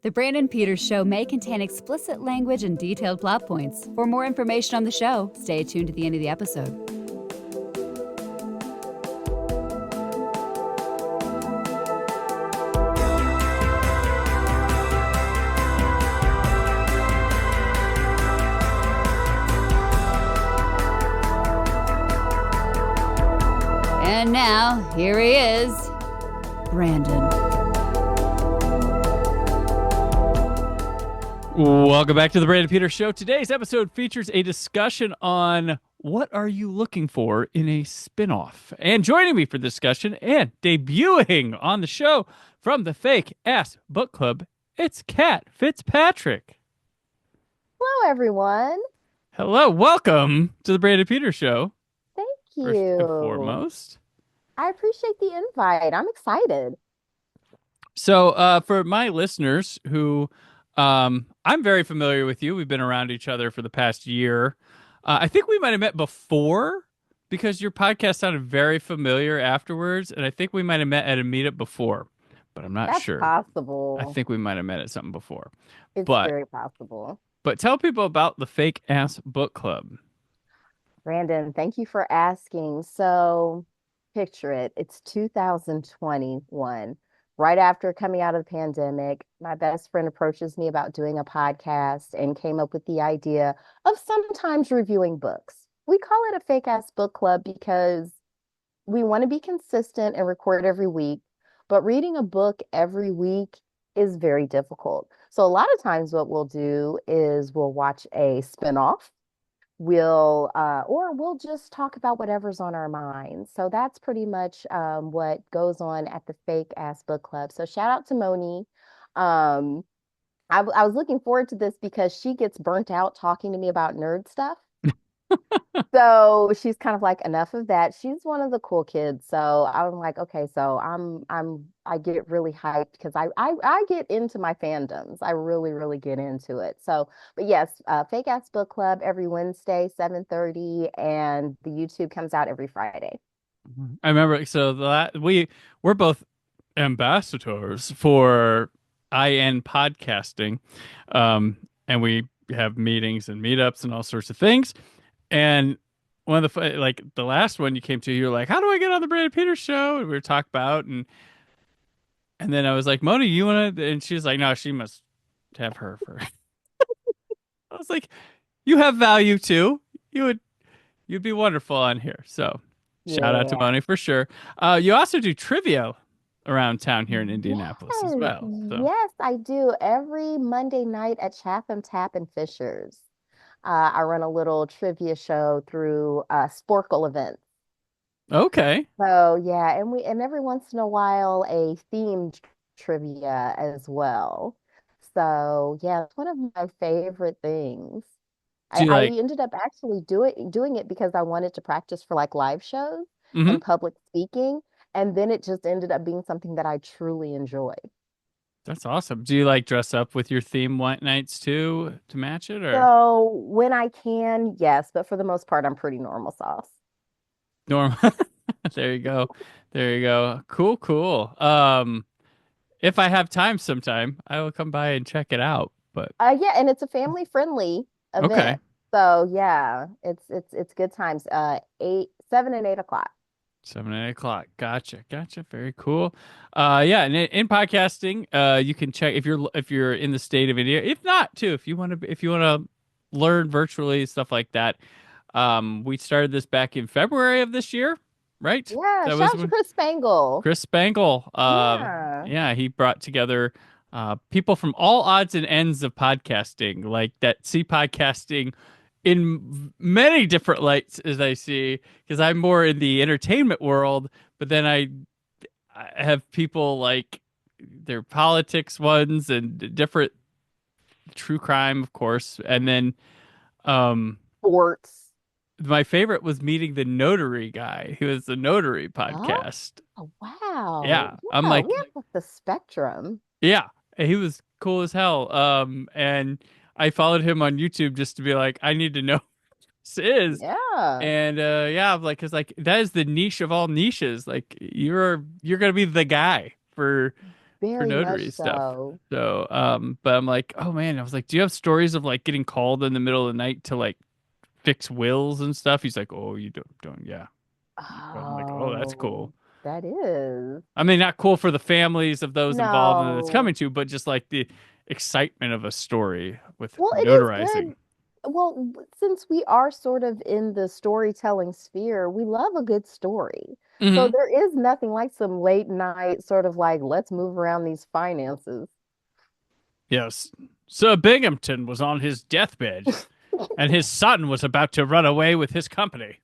The Brandon Peters Show may contain explicit language and detailed plot points. For more information on the show, stay tuned to the end of the episode. And now, here he is, Brandon. Welcome back to the Brandon Peters Show. Today's episode features a discussion on what are you looking for in a spinoff. And joining me for the discussion and debuting on the show from the Fake Ass Book Club, it's Kat Fitzpatrick. Hello, everyone. Hello, welcome to the Brandon Peters Show. Thank you. First and foremost. I appreciate the invite. I'm excited. So for my listeners who I'm very familiar with you. We've been around each other for the past year. I think we might have met before because your podcast sounded very familiar afterwards. And I think we might have met at a meetup before, but I'm not sure. That's possible. I think we might have met at something before. It's very possible. But tell people about the Fake Ass Book Club. Brandon, thank you for asking. So picture it. It's 2021. Right after coming out of the pandemic, my best friend approaches me about doing a podcast and came up with the idea of sometimes reviewing books. We call it a fake ass book club because we want to be consistent and record every week, but reading a book every week is very difficult. So a lot of times what we'll do is we'll watch a spinoff. We'll just talk about whatever's on our minds. So that's pretty much what goes on at the Fake Ass Book Club. So shout out to Moni. I was looking forward to this because she gets burnt out talking to me about nerd stuff. So she's kind of like, enough of that. She's one of the cool kids. So I'm like, okay, so I get really hyped because I get into my fandoms. I really get into it. So, but yes, Fake Ass Book Club every Wednesday, 7:30, and the YouTube comes out every Friday. I remember, so we're both ambassadors for IN podcasting, and we have meetings and meetups and all sorts of things. And one of the last one you came to, you were like, how do I get on the Brandon Peters Show? And we were talking about, and then I was like, Moni, you want to, and she's like, no, she must have her for, I was like, you have value too. You'd be wonderful on here. So shout out to Moni for sure. You also do trivia around town here in Indianapolis as well. So. Yes, I do. Every Monday night at Chatham Tap and Fishers. I run a little trivia show through Sporkle events. Okay. So yeah, and every once in a while a themed trivia as well. So yeah, it's one of my favorite things. I ended up actually doing it because I wanted to practice for like live shows and public speaking, and then it just ended up being something that I truly enjoy. That's awesome. Do you like dress up with your theme white nights too to match it, or? So when I can, yes, but for the most part, I'm pretty normal sauce. Normal. There you go. There you go. Cool. If I have time sometime, I will come by and check it out. But yeah, and it's a family friendly event. Okay. So yeah, it's good times. 7 and 8 o'clock. 7 and 8 o'clock. Gotcha. Very cool. Yeah, and in podcasting, you can check if you're in the state of India. If not, too, if you want to learn virtually stuff like that. We started this back in February of this year, right? Yeah. Shout out to Chris Spangle. Chris Spangle. Yeah, he brought together people from all odds and ends of podcasting, like that see podcasting in many different lights as I see, because I'm more in the entertainment world, but then I have people like their politics ones and different true crime, of course. And then sports. My favorite was meeting the notary guy. He was the notary podcast. Oh, wow. Yeah. I'm like, we have the spectrum. Yeah. He was cool as hell. And I followed him on YouTube just to be like, I need to know who this is. Yeah. And yeah, like, cause like that is the niche of all niches. Like you're gonna be the guy for for Very much notary stuff. so. So, but I'm like, oh man, I was like, do you have stories of like getting called in the middle of the night to like fix wills and stuff? He's like, oh, you don't, yeah. I'm like, oh, that's cool. Oh, that is. I mean, not cool for the families of those involved and it's No. coming to, but just like the excitement of a story with Well, it is notarizing. good. Well, since we are sort of in the storytelling sphere, we love a good story. So Hmm. there is nothing like some late night sort of like, let's move around these finances. Yes. Sir Binghamton was on his deathbed and his son was about to run away with his company.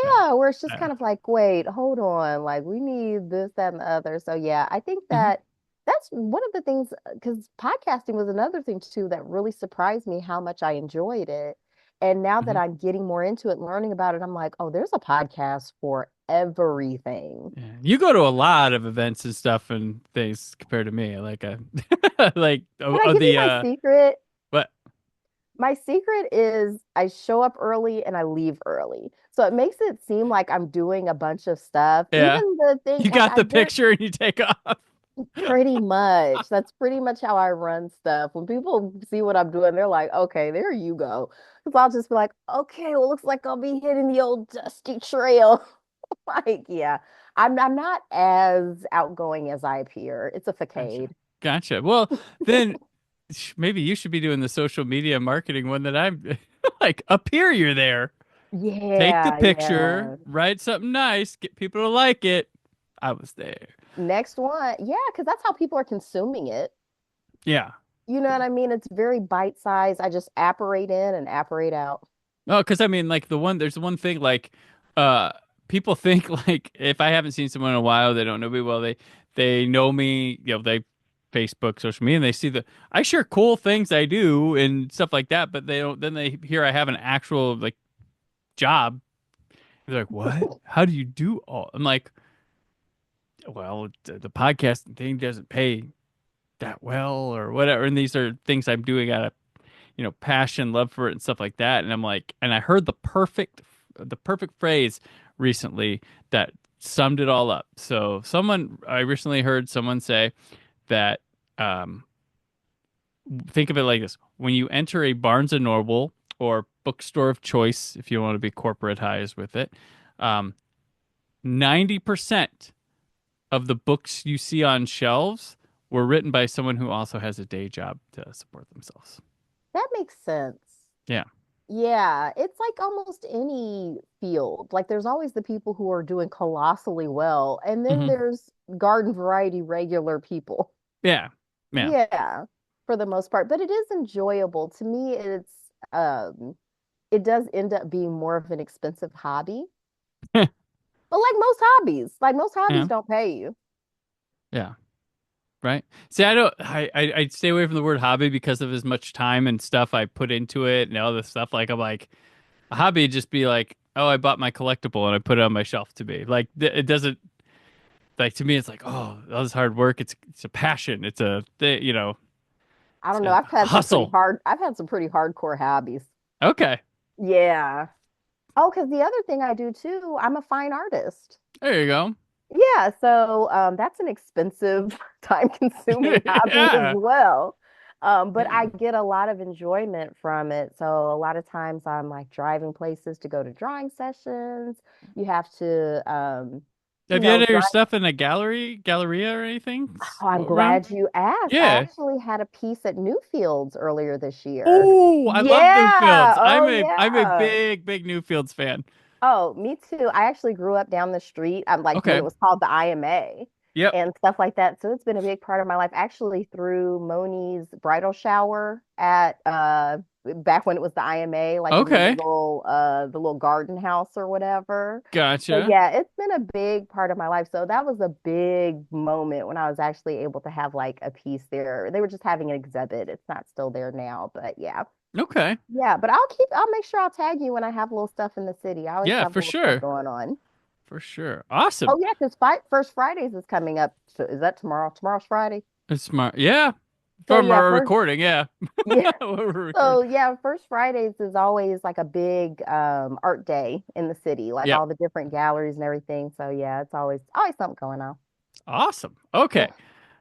Yeah. Yeah, where it's just Uh, kind of like, wait, hold on, like we need this, that, and the other. So yeah, I think mhm. that that's one of the things because podcasting was another thing too that really surprised me how much I enjoyed it. And now that Mhm. I'm getting more into it, learning about it, I'm like, oh, there's a podcast for everything. Yeah. You go to a lot of events and stuff and things compared to me. Like, like Can I give you the my secret? what? My secret is I show up early and I leave early. So it makes it seem like I'm doing a bunch of stuff. Yeah, Even the thing, you like got the picture and you take off. pretty much. That's pretty much how I run stuff. When people see what I'm doing, they're like, okay, there you go. Because I'll just be like, okay, well, looks like I'll be hitting the old dusty trail. Like, yeah, I'm not as outgoing as I appear. It's a Gotcha. facade. Gotcha. Well, then maybe you should be doing the social media marketing one that I'm like up here. You're there. Take the Yeah, picture, yeah. write something nice, get people to like it. I was there. Next one. Yeah, because that's how people are consuming it. Yeah. You know what I mean? It's very bite sized. I just apparate in and apparate out. Oh, because I mean, like there's one thing like, uh, people think like if I haven't seen someone in a while, they don't know me well. They know me, they Facebook, social media, and they see I share cool things I do and stuff like that, but they don't. Then they hear I have an actual like job. They're like, what? How do you do all? I'm like, well, the podcasting thing doesn't pay that well or whatever. And these are things I'm doing out of passion, love for it, and stuff like that. And I'm like, and I heard the perfect phrase recently that summed it all up. So I recently heard someone say that, um, think of it like this: when you enter a Barnes and Noble or bookstore of choice, if you want to be corporatized with it, um, 90% of the books you see on shelves were written by someone who also has a day job to support themselves. That makes sense. Yeah. Yeah, it's like almost any field. Like there's always the people who are doing colossally well, and then Hmm. there's garden variety regular people. Yeah. Yeah. Yeah, for the most part. But it is enjoyable. To me, it does end up being more of an expensive hobby. But like most hobbies Yeah. don't pay you. Yeah. Right. See, I don't. I stay away from the word hobby because of as much time and stuff I put into it and all this stuff. Like I'm like a hobby would just be like, oh, I bought my collectible and I put it on my shelf to be like it doesn't like to me. It's like, oh, all this hard work. It's a passion. It's a I it's don't know. a hustle. I've had some pretty hardcore hobbies. Okay. Yeah. Oh, because the other thing I do too, I'm a fine artist. There you go. Yeah, so that's an expensive, time-consuming hobby as Yeah. well. But I get a lot of enjoyment from it. So a lot of times I'm like driving places to go to drawing sessions. You have to, Have you had your stuff in a galleria or anything Oh, I'm around? glad you asked. I Yeah. actually had a piece at Newfields earlier this year. Oh, I love Yeah. Newfields. Oh, I'm a yeah. big Newfields fan. Oh, me too. I actually grew up down the street. I'm like when Okay. it was called the IMA Yep. and stuff like that. So it's been a big part of my life. Actually, through Moni's bridal shower at back when it was the IMA, like in Okay. the little garden house or whatever. So Gotcha. yeah, it's been a big part of my life. So that was a big moment when I was actually able to have like a piece there. They were just having an exhibit. It's not still there now, but yeah. Okay. Yeah, but I'll make sure I'll tag you when I have little stuff in the city. I always Yeah, have for little stuff sure. going on. For sure. Awesome. Oh yeah, because First Fridays is coming up. So is that tomorrow? Tomorrow's Friday. It's smart. Yeah. So From yeah, our first recording. Yeah. yeah. We're So recording. yeah, First Fridays is always like a big art day in the city, like Yep. all the different galleries and everything. So yeah, it's always something going on. Awesome. Okay. Yeah.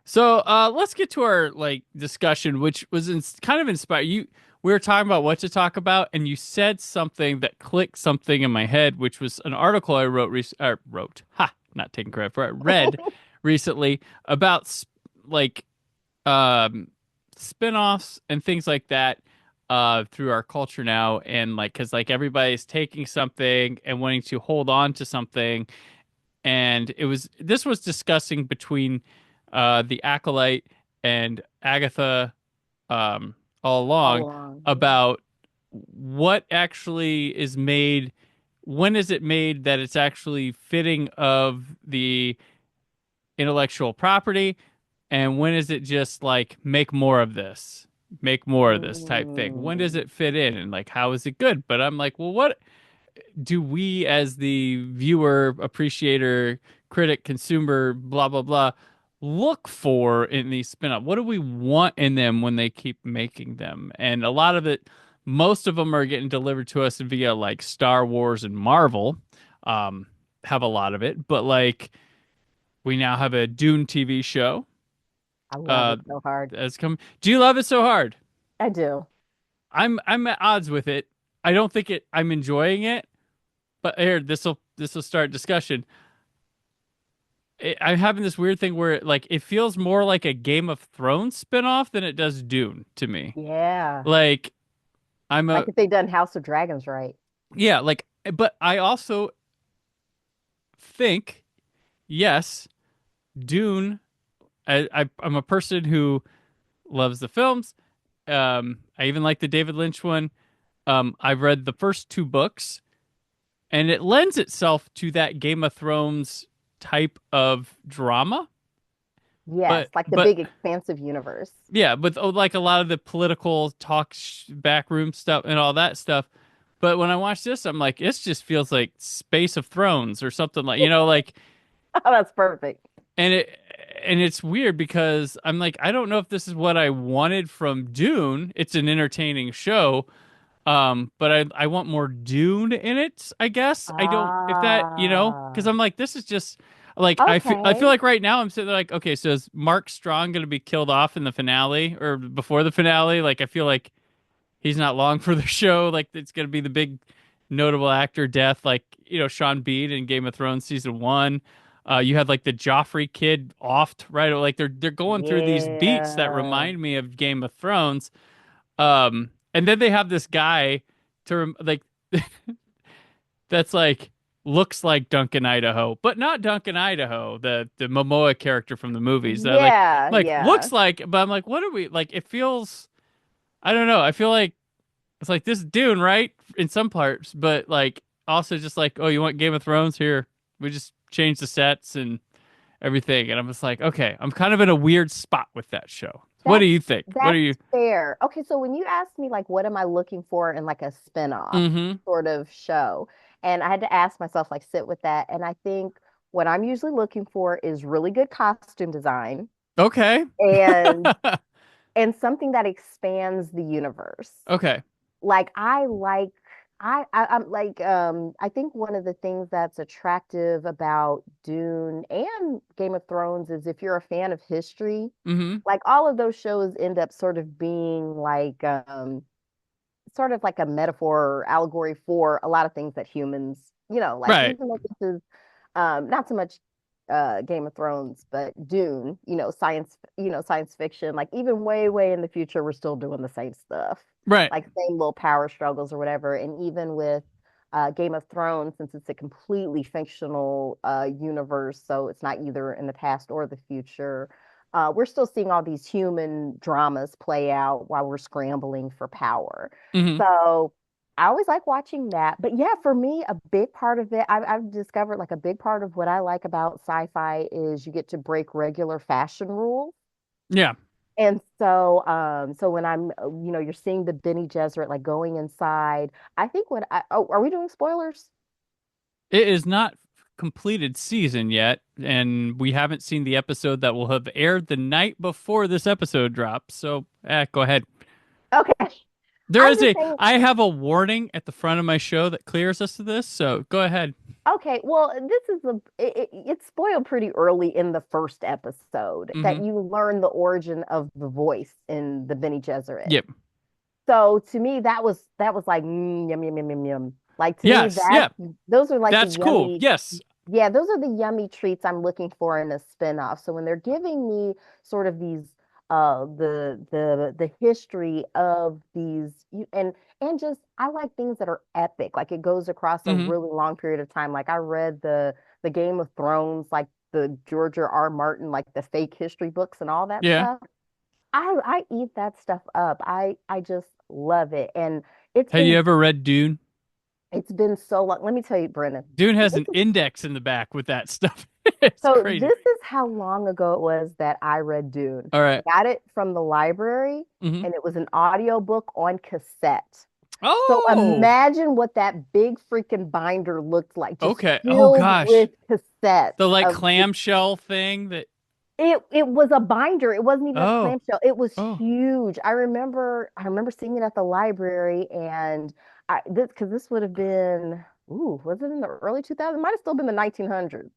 So let's get to our like discussion, which was kind of inspired. We were talking about what to talk about, and you said something that clicked something in my head, which was an article I not taking credit for it, read recently about like um, spin-offs and things like that through our culture now, and like because like everybody's taking something and wanting to hold on to something, and this was discussing between the Acolyte and Agatha all All along along. Yeah. about what actually is made. When is it made that it's actually fitting of the intellectual property, and when is it just like make more of this type thing? When does Mm, it fit in, and like how is it good? But I'm like, well, what do we as the viewer, appreciator, critic, consumer, blah blah blah, look for in these spin-off? What do we want in them when they keep making them? And a lot of it, most of them are getting delivered to us via like Star Wars and Marvel, um, have a lot of it, but like we now have a Dune TV show I love uh it so hard. that's come. Do you love it so hard? I do. I'm at odds with it. I don't think I'm enjoying it. But here, this will start discussion. I'm having this weird thing where like it feels more like a Game of Thrones spinoff than it does Dune to me. Yeah. Like I'm Like a if they done House of Dragons right. yeah, like but I also think yes, Dune. I'm a person who loves the films. I even like the David Lynch one. I've read the first two books, and it lends itself to that Game of Thrones type of drama. Yes, But like the but big expansive universe. yeah, but like a lot of the political talk, backroom stuff, and all that stuff. But when I watch this, I'm like, it just feels like Space of Thrones or something like like, Oh, that's perfect. and it's weird because I'm like, I don't know if this is what I wanted from Dune. It's an entertaining show, but I want more Dune in it, I guess. I don't if that, because Ah, I'm like, this is just like I feel okay. like right now I'm sitting there like, okay, so is Mark Strong gonna be killed off in the finale or before the finale? Like I feel like he's not long for the show. Like it's gonna be the big notable actor death, like, Sean Bean in Game of Thrones season one. You had like the Joffrey kid offed, right? Like they're going through these beats that Yeah. remind me of Game of Thrones. And then they have this guy like that's like looks like Duncan Idaho, but not Duncan Idaho, the Momoa character from the movies. Yeah, like yeah. looks like, but I'm like, what are we like? It feels, I don't know. I feel like it's like this Dune, right? In some parts, but like also just like, oh, you want Game of Thrones here? We just changed the sets and everything, and I'm just like, okay, I'm kind of in a weird spot with that show. What do That's you think? What are that's you? fair. Okay, so when you asked me like what am I looking for in like a spin-off Mm-hmm. sort of show, and I had to ask myself like sit with that, and I think what I'm usually looking for is really good costume design Okay. and something that expands the universe. Okay. Like I'm like I think one of the things that's attractive about Dune and Game of Thrones is if you're a fan of history, Mm-hmm. like all of those shows end up sort of being like sort of like a metaphor or allegory for a lot of things that humans, like Right. even though this is not so much Game of Thrones, but Dune, science fiction, like even way, way in the future, we're still doing the same stuff, Right. like same little power struggles or whatever. And even with Game of Thrones, since it's a completely fictional universe, so it's not either in the past or the future, we're still seeing all these human dramas play out while we're scrambling for power. Mm-hmm. So I always like watching that. But yeah, for me, a big part of it, I've discovered like a big part of what I like about sci-fi is you get to break regular fashion rules. Yeah. And so, so when you're seeing the Benny Gesserit like going inside, I think are we doing spoilers? It is not completed season yet, and we haven't seen the episode that will have aired the night before this episode drops. So, go ahead. Okay. There I'm is just saying, I have a warning at the front of my show that clears us to this. So go ahead. Okay, well, it's spoiled pretty early in the first episode that Hmm. you learn the origin of the voice in the Bene Gesserit. Yep. So to me, that was like yum yum yum yum yum. Like to me, Yes. Yeah. those are like the That's cool. yummy, Yes. yeah, those are the yummy treats I'm looking for in a spinoff. So when they're giving me sort of these the history of and just I like things that are epic, like it goes across a Hmm. really long period of time. Like I read the Game of Thrones, like the George R. Martin, like the fake history books and all that Yeah. stuff. I eat that stuff up. I just love it. And it's Have you been ever read Dune? it's been so long. Let me tell you, Brennan. Dune has This an is index in the back with that stuff. It's so crazy. this is how long ago it was that I read Dune. All I right. got it from the library Hmm. and it was an audiobook on cassette. So Oh, imagine what that big freaking binder looked like, just okay. Oh filled gosh. with cassettes The like of clamshell thing that it was a binder. It wasn't even a oh, clamshell. It was oh. huge. I remember seeing it at the library and this would have been was it in the early 2000s? It might have still been the 1900s.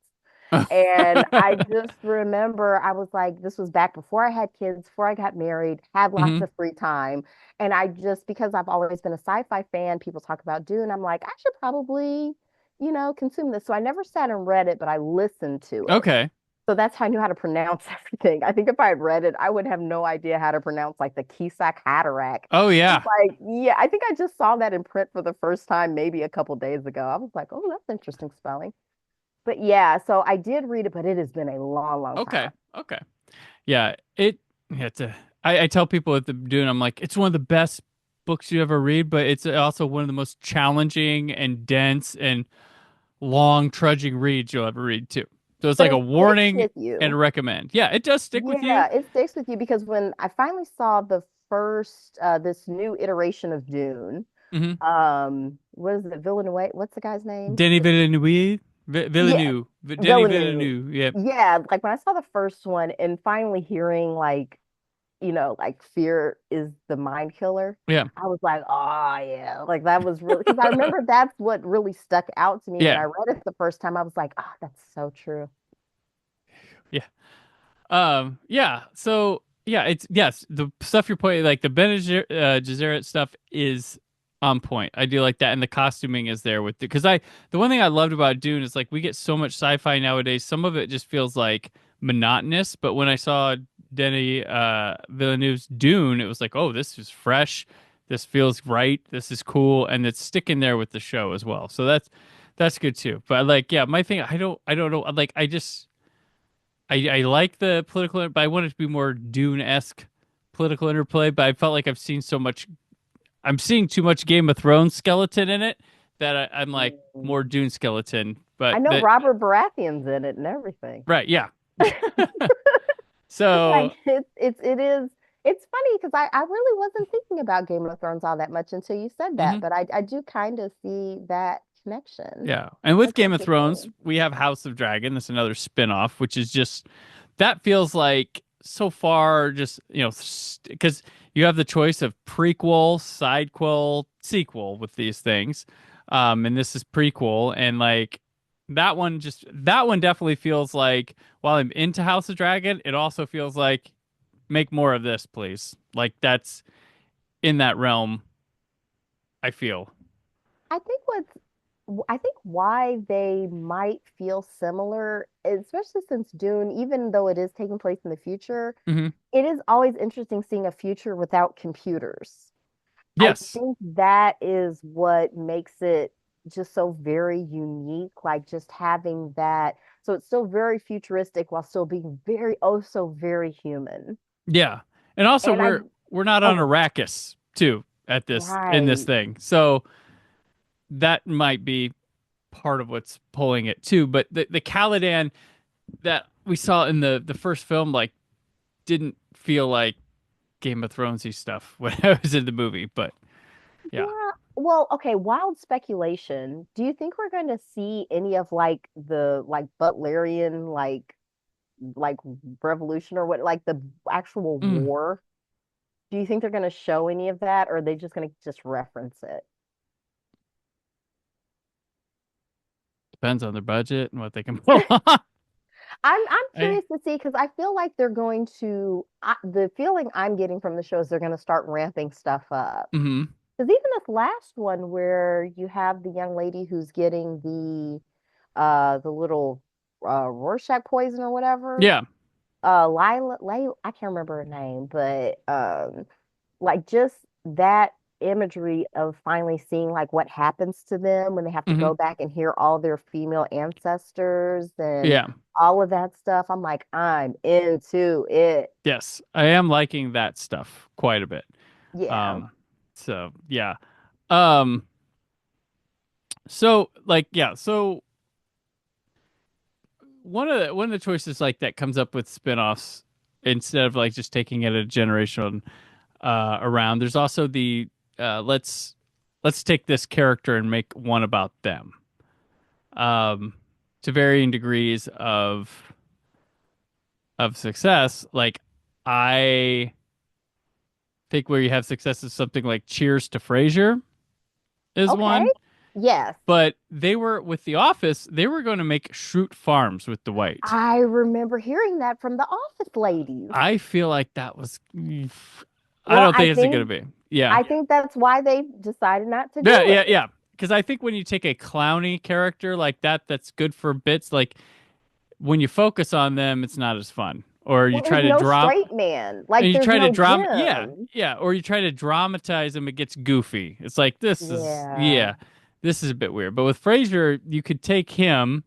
And I just remember I was like, this was back before I had kids, before I got married, had lots Hmm. of free time. And because I've always been a sci-fi fan, people talk about Dune. I'm like, I should probably, consume this. So I never sat and read it, but I listened to it. Okay. So that's how I knew how to pronounce everything. I think if I had read it, I would have no idea how to pronounce like the Kisak Haderach. Oh It's yeah. like, yeah, I think I just saw that in print for the first time maybe a couple days ago. I was like, oh, that's interesting spelling. But yeah, so I did read it, but it has been a long, long time. Okay. Okay. Yeah. Yeah, I tell people at the Dune, I'm like, it's one of the best books you ever read, but it's also one of the most challenging and dense and long trudging reads you'll ever read too. So it's But like a it sticks warning with and a you. recommend. Yeah, it does stick with you. Yeah, it sticks with you because when I finally saw the first this new iteration of Dune, Hmm. what is it, Villeneuve? What's the guy's name? Denis Villeneuve, Yeah, Villeneuve, Denis Villeneuve. Villeneuve. Yeah. Yeah, like when I saw the first one and finally hearing like, like fear is the mind killer, Yeah. I was like, oh yeah, like that was really because I remember that's what really stuck out to me when Yeah. I read it the first time. I was like, oh, that's so true. Yeah. Yeah. So yeah, it's yes, the stuff you're playing, like the Bene Gesserit stuff is on point. I do like that, and the costuming is there with because the one thing I loved about Dune is like we get so much sci-fi nowadays. Some of it just feels like monotonous, but when I saw Denis Villeneuve's Dune, it was like, oh, this is fresh. This feels right. This is cool, and it's sticking there with the show as well. So that's good too. But like, yeah, my thing, I don't know. Like, I like the political, but I want it to be more Dune-esque political interplay. But I felt like I'm seeing too much Game of Thrones skeleton in it that I'm like Mm. more Dune skeleton. I But know Robert Baratheon's in it and everything. right, yeah. Like So, it's funny because I really wasn't thinking about Game of Thrones all that much until you said that, mhm, but I do kind of see that connection. yeah. And with That's Game of Thrones, interesting. we have House of Dragon. That's another spin-off, which is just that feels like so far just, because you have the choice of prequel, sidequel, sequel with these things. And this is prequel and like that one definitely feels like while I'm into House of Dragon, it also feels like make more of this, please. Like that's in that realm, I feel. I think why they might feel similar, especially since Dune, even though it is taking place in the future, Hmm. it is always interesting seeing a future without computers. I Yes. think that is what makes it just so very unique, like just having that. So it's still very futuristic while still being very, oh, so very human. Yeah. And also And I, we're not on oh, Arrakis too at this in this right. thing. So that might be part of what's pulling it too. But the Caladan that we saw in the first film like didn't feel like Game of Thronesy stuff when I was in the movie. But yeah. Yeah. Well, okay, wild speculation. Do you think we're going to see any of like the like Butlerian like revolution or what like the actual Mm. war? Do you think they're going to show any of that or are they just going to just reference it? Depends on their budget and what they can pull off. I'm I, curious to see because I feel like they're going to the feeling I'm getting from the show is they're going to start ramping stuff up. hmm Because even this last one where you have the young lady who's getting the little Rorschach poison or whatever, Yeah. Lila, I can't remember her name, but like just that imagery of finally seeing like what happens to them when they have to hmm go back and hear all their female ancestors and Yeah. all of that stuff. I'm like, I'm into it. Yes. I am liking that stuff quite a bit. Yeah. Um, so yeah. Um, so like, yeah. So one of the choices like that comes up with spin-offs instead of like just taking it a generation around. There's also the let's take this character and make one about them. Um, to varying degrees of success. Like I think where you have success is something like Cheers to Frasier is Okay. one. Yes. But they were with The Office, they were going to make Shroot Farms with Dwight. I remember hearing that from the office ladies. I feel like that was. I Well, don't think it's going to be. Yeah. I think that's why they decided not to Yeah. do Yeah. it. Yeah. Because I think when you take a clowny character like that, that's good for bits. Like when you focus on them, it's not as fun. Or you Well, try there's to no drama. straight man. And Like you there's try to no drama, yeah, Jim. yeah, or you try to dramatize him, it gets goofy. It's like Yeah. yeah, this is a bit weird. But with Frasier, you could take him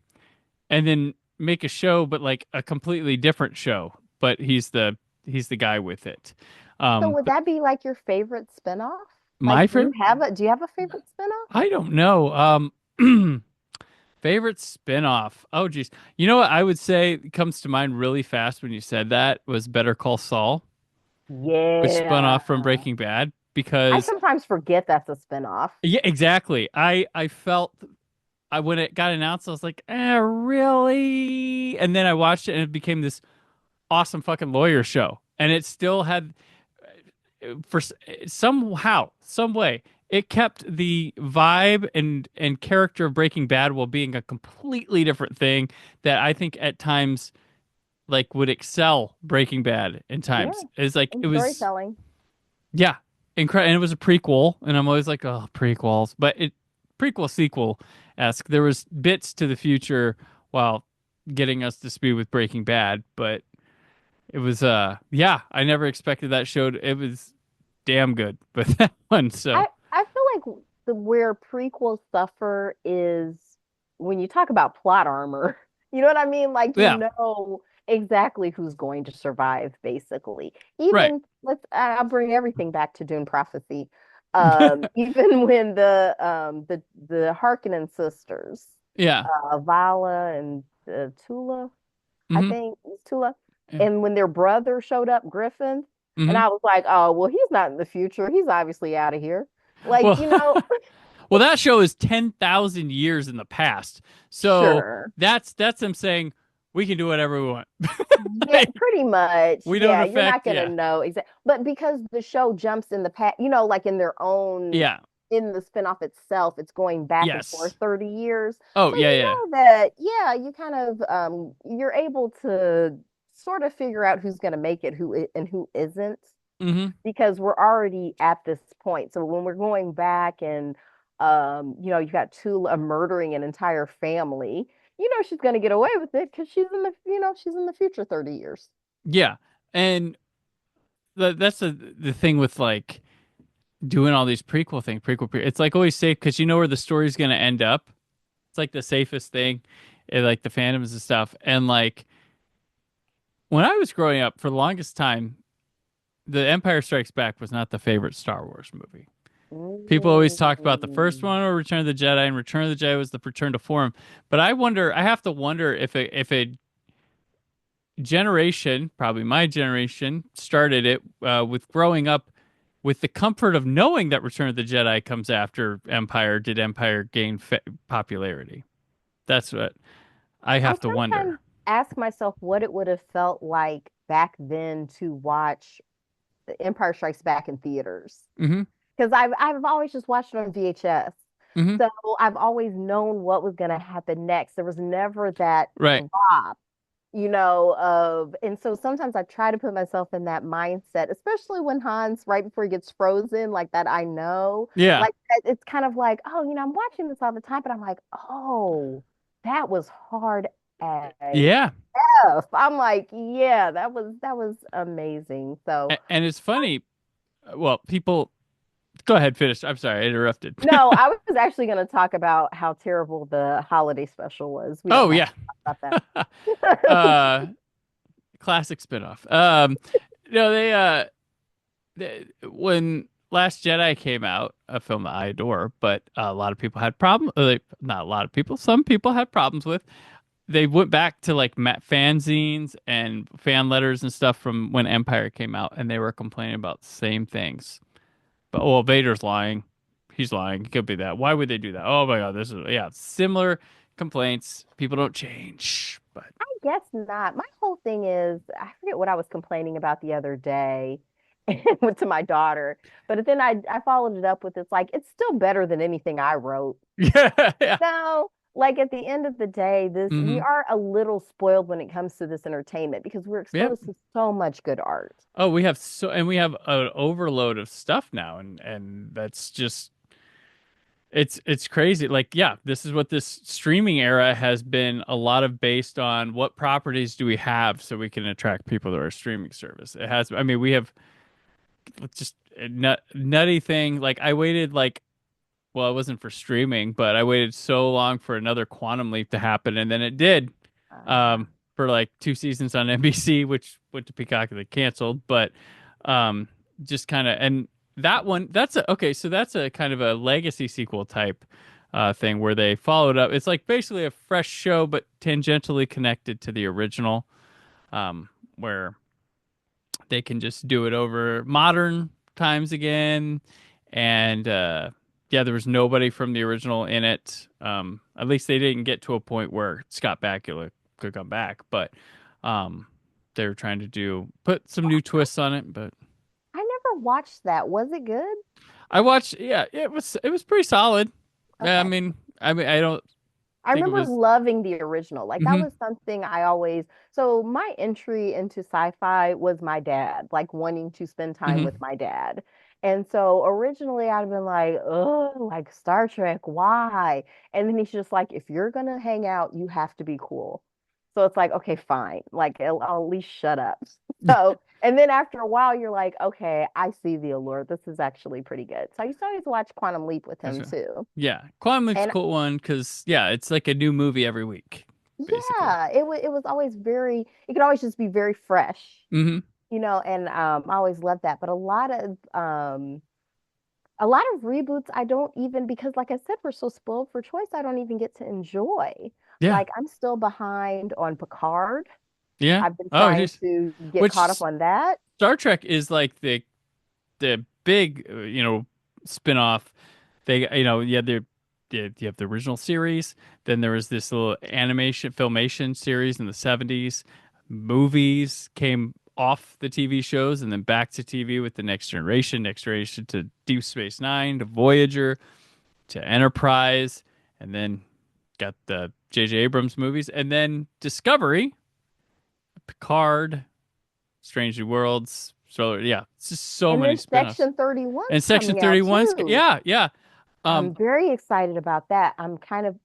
and then make a show, but like a completely different show. But he's the guy with it. So would But that be like your favorite spinoff? my Like, favorite, do you have a favorite spinoff? I don't know. Favorite spinoff. Oh, geez, you know what I would say comes to mind really fast when you said that was Better Call Saul, which spun Yeah. off from Breaking Bad I because sometimes forget that's a spinoff. yeah, exactly. I felt I when it got announced, I was like, really? And then I watched it, and it became this awesome fucking lawyer show, and it still had somehow, some way, it kept the vibe and character of Breaking Bad while being a completely different thing that I think at times like would excel Breaking Bad in Yeah. times. It's like And it was. storytelling. Yeah, incredible. And it was a prequel, and I'm always like, oh, prequels. But it prequel sequel esque. There was bits to the future while getting us to speed with Breaking Bad, but it was yeah, I never expected that show. It was damn good, but that one. So I feel like where prequels suffer is when you talk about plot armor. You know what I mean? Like you yeah, know exactly who's going to survive, basically. right. Even I'll bring everything back to Dune Prophecy. Even when the Harkonnen sisters, Yeah. Vala and Tula, I hmm think it's Tula, Yeah. and when their brother showed up, Griffin, and hmm I was like, oh well, he's not in the future. He's obviously out of here. Like, Well, well, that show is 10,000 years in the past. So sure. that's them saying we can do whatever we want. Yeah, pretty much. We don't Yeah, you're not affect. gonna Yeah. know exactly. But because the show jumps in the past, like in their own Yeah. in the spinoff itself, it's going back and forth Yes. 30 years. Oh, So yeah, you yeah. know that, yeah, you kind of you're able to sort of figure out who's gonna make it, and who isn't, hmm because we're already at this point. So when we're going back and you got Tula murdering an entire family, she's gonna get away with it because she's in the future 30 years. Yeah. And that's the thing with like doing all these prequel things, it's like always safe because you know where the story's going to end up. It's like the safest thing, like the fandoms and stuff. And like when I was growing up, for the longest time, The Empire Strikes Back was not the favorite Star Wars movie. People always talk about the first Mm. one or Return of the Jedi, and Return of the Jedi was the return to form. But I have to wonder if a generation, probably my generation, started it with growing up with the comfort of knowing that Return of the Jedi comes after Empire. Did Empire gain popularity? That's what I I have to wonder. sometimes ask myself what it would have felt like back then to watch The Empire Strikes Back in theaters. hmm Because I've always just watched it on VHS. Hmm. So I've always known what was going to happen next. There was never that Right. drop, and so sometimes I try to put myself in that mindset, especially when Hans, right before he gets frozen, like that I know, Yeah. like it's kind of like, oh, I'm watching this all the time, but I'm like, oh, that was hard AF. Yeah. I'm like, yeah, that was amazing. So And it's funny. Well, people, go ahead, finish. I'm sorry, I interrupted. no, I was actually going to talk about how terrible the holiday special was. We Oh don't have yeah. to talk about that. uh, classic spinoff. No, when Last Jedi came out, a film that I adore, but a lot of people had problems. Like, not a lot of people. Some people had problems with. They went back to like fanzines and fan letters and stuff from when Empire came out, and they were complaining about the same things. But well, Vader's lying. He's lying. It could be that. Why would they do that? Oh my God, this is yeah, similar complaints. People don't change, but Guess not. My whole thing is, I forget what I was complaining about the other day went to my daughter, but then I followed it up with it's like it's still better than anything I wrote. yeah, yeah. So, like at the end of the day, this we Hmm. are a little spoiled when it comes to this entertainment because we're Yep. exposed to so much good art. Oh, we have an overload of stuff now, and that's just it's crazy. Like, yeah, this is what this streaming era has been a lot of based on what properties do we have so we can attract people to our streaming service. It has, I mean, we have just a nutty thing. Like, I waited like, well, it wasn't for streaming, but I waited so long for another Quantum Leap to happen, and then it did. Uh, For like 2 seasons on NBC, which went to Peacock and they canceled. But um, just kind of, and that one, okay. So that's a kind of a legacy sequel type thing where they followed up. It's like basically a fresh show, but tangentially connected to the original, where they can just do it over modern times again. And yeah, there was nobody from the original in it. At least they didn't get to a point where Scott Bakula could come back, but um, they were trying to put some new twists on it. But I never watched that. Was it good? I watched, yeah, it was pretty solid. Yeah, Okay. I don't I think it remember was. loving the original. Like that Hmm. was something I always, so my entry into sci-fi was my dad, like wanting to spend time Hmm. with my dad. And so originally I'd been like, oh, like Star Trek, why? And then he's just like, if you're gonna hang out, you have to be cool. So it's like, okay, fine. Like I'll at least shut up. So, and then after a while, you're like, okay, I see the allure. This is actually pretty good. So I used to always watch Quantum Leap with him Gotcha. too. Yeah, Quantum Leap's a And cool one because yeah, it's like a new movie every week, basically. yeah, it was always very, it could always just be very fresh, Hmm. and I always loved that. But a lot of reboots I don't even because like I said, we're so spoiled for choice, I don't even get to enjoy. Yeah, Like I'm still behind on Picard. yeah. I've been Oh, trying just to get which caught up on that. Star Trek is like the big spin-off. They you have the original series, then there was this little animation filmation series in the 70s. Movies came off the TV shows and then back to TV with the Next Generation to Deep Space Nine, to Voyager, to Enterprise, and then got the J.J. Abrams movies, and then Discovery, Picard, Strange New Worlds. So yeah, it's just so And many then spin-offs. Section 31's And Section coming out 31's, too. yeah, yeah. Um, I'm very excited about that. I'm kind of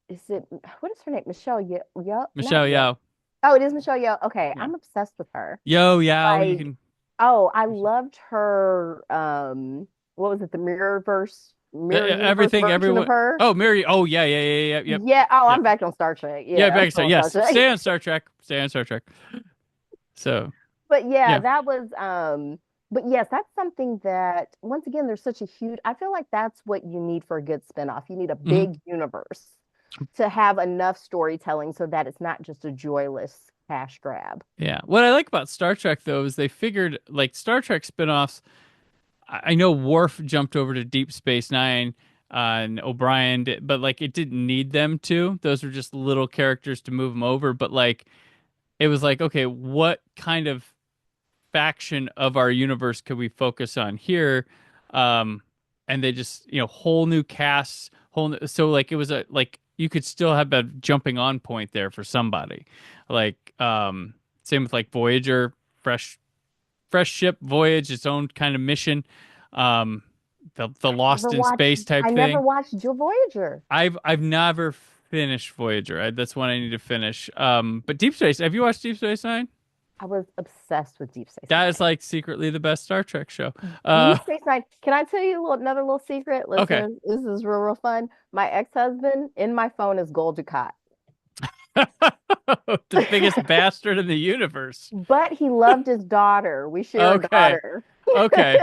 is it what is her name? Michelle Yo, not Michelle Yo. Yao. Oh, it is Michelle Yo. Okay, Yeah. I'm obsessed with her. Yo Yao, you Like, can. oh, I loved her. What was it? The Mirror Universe Everything, version of everyone. her. Oh, Mary. Oh, yeah, yeah, yeah, yeah, yep, Yeah. Oh, yep. I'm back on Star Trek. Yeah, Yeah, I'm back still Star. on Star Yes, Trek. stay on Star Trek. Stay on Star Trek. So, But yeah, yeah. that was but yes, that's something that once again there's such a huge I feel like that's what you need for a good spinoff. You need a Hmm. big universe to have enough storytelling so that it's not just a joyless cash grab. Yeah. What I like about Star Trek though is they figured like Star Trek spin-offs. I know Worf jumped over to Deep Space Nine, and O'Brien did, but like it didn't need them to. Those were just little characters to move them over. But like it was like, okay, what kind of faction of our universe could we focus on here? Um, and they just, whole new casts, so like it was a like you could still have a jumping on point there for somebody. Like same with like Voyager, fresh ship voyage, its own kind of mission. Um the Lost in Space type I never thing. watched Joe Voyager. I've never finished Voyager. That's one I need to finish. But Deep Space, have you watched Deep Space Nine? I was obsessed with Deep Space That is Nine. like secretly the best Star Trek show. Deep Space Nine. Can I tell you another little secret? Okay. Listen, this is real fun. My ex-husband in my phone is Gul Dukat. The biggest bastard in the universe. But he loved his daughter. We share a Okay. daughter. Okay.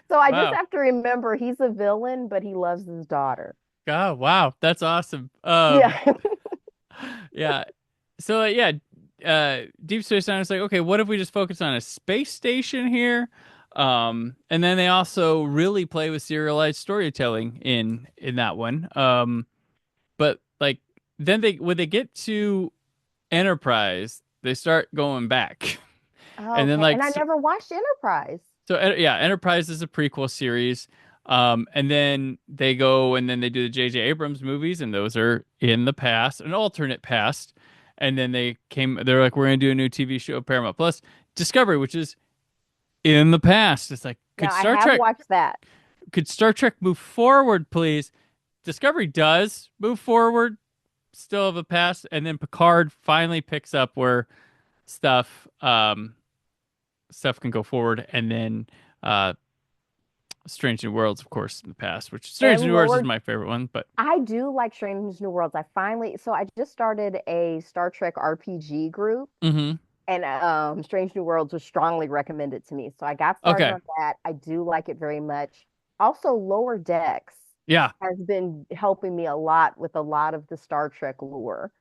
So I just Wow. have to remember he's a villain, but he loves his daughter. Oh, wow. That's awesome. Yeah. Yeah. So Deep Space Nine is like, okay, what if we just focus on a space station here? And then they also really play with serialized storytelling in that one. But like then when they get to Enterprise, they start going back. And then Okay. like And I never watched Enterprise. yeah, Enterprise is a prequel series. And then they go and then they do the J.J. Abrams movies, and those are in the past, an alternate past. And then they're like, we're gonna do a new TV show, Paramount Plus, Discovery, which is in the past. It's like, Now I have watched that. Could Star Trek move forward, please? Discovery does move forward, still have a past, and then Picard finally picks up where stuff stuff can go forward, and then Strange New Worlds, of course, in the past, which Strange And New Worlds is Lord, my favorite one, but I do like Strange New Worlds. So I just started a Star Trek RPG group, hmm and Strange New Worlds was strongly recommended to me. So I got started okay. on that. I do like it very much. Also, Lower Decks Yeah, has been helping me a lot with a lot of the Star Trek lore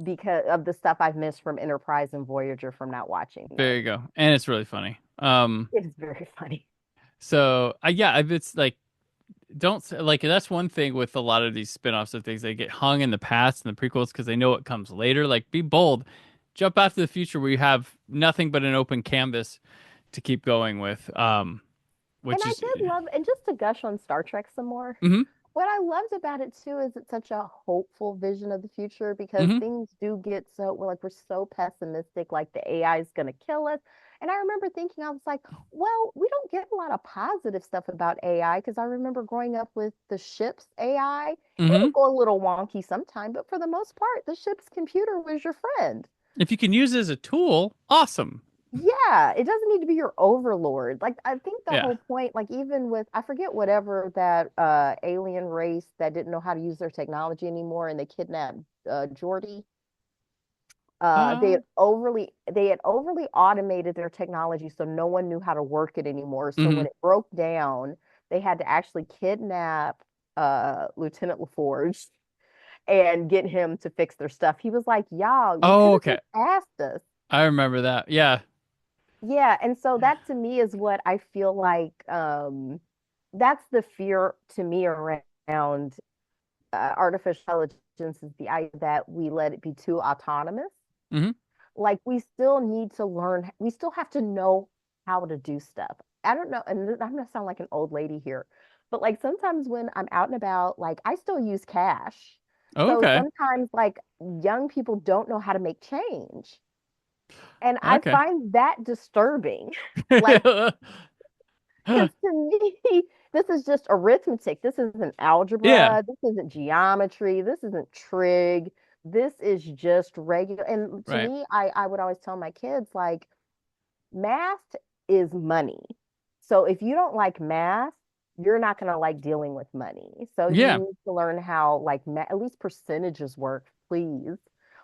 because of the stuff I've missed from Enterprise and Voyager from not watching there them. you go. And it's really funny. It is very funny. So it's like like that's one thing with a lot of these spin-offs of things, they get hung in the past and the prequels because they know what comes later. Like be bold, jump out to the future where you have nothing but an open canvas to keep going with. And Which I is did love, and just to gush on Star Trek some more, hmm what I loved about it too is it's such a hopeful vision of the future because hmm things do get we're so pessimistic, like the AI is going to kill us. And I remember thinking, I was like, well, we don't get a lot of positive stuff about AI because I remember growing up with the ship's AI. It hmm would go a little wonky sometime, but for the most part, the ship's computer was your friend. If you can use it as a tool, awesome. Yeah, it doesn't need to be your overlord. Like I think the Yeah. whole point, like even with I forget whatever that alien race that didn't know how to use their technology anymore and they kidnapped Geordi. Uh, They had overly automated their technology so no one knew how to work it anymore. So hmm when it broke down, they had to actually kidnap Lieutenant LaForge and get him to fix their stuff. He was like, "Y'all, you could Oh, have okay. just asked us." I remember that. Yeah. Yeah, and so that to me is what I feel like that's the fear to me around artificial intelligence is the idea that we let it be too autonomous. hmm Like we still need to learn, we still have to know how to do stuff. I don't know, and I'm gonna sound like an old lady here, but like sometimes when I'm out and about, like I still use cash. Oh, So okay. sometimes like young people don't know how to make change. And I Okay. find that disturbing. Like, because to me, this is just arithmetic. This isn't Yeah. algebra. This isn't geometry. This isn't trig. This is just regular. And to Right. me, I would always tell my kids, like, math is money. So if you don't like math, you're not going to like dealing with money. So you Yeah. need to learn how, like, at least percentages work, please.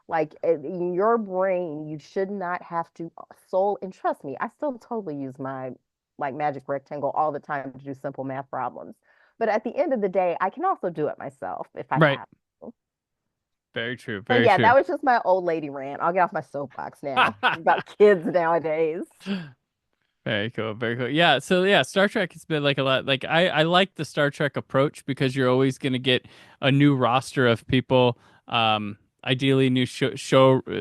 Like in your brain, you should not have to soul. And trust me, I still totally use my like magic rectangle all the time to do simple math problems. But at the end of the day, I can also do it myself if I Right. have to. Very true. But Very yeah, true. that was just my old lady rant. I'll get off my soapbox now about kids nowadays. Very cool. Very cool. Yeah. So yeah, Star Trek has been like a lot. Like I like the Star Trek approach because you're always going to get a new roster of people. Ideally new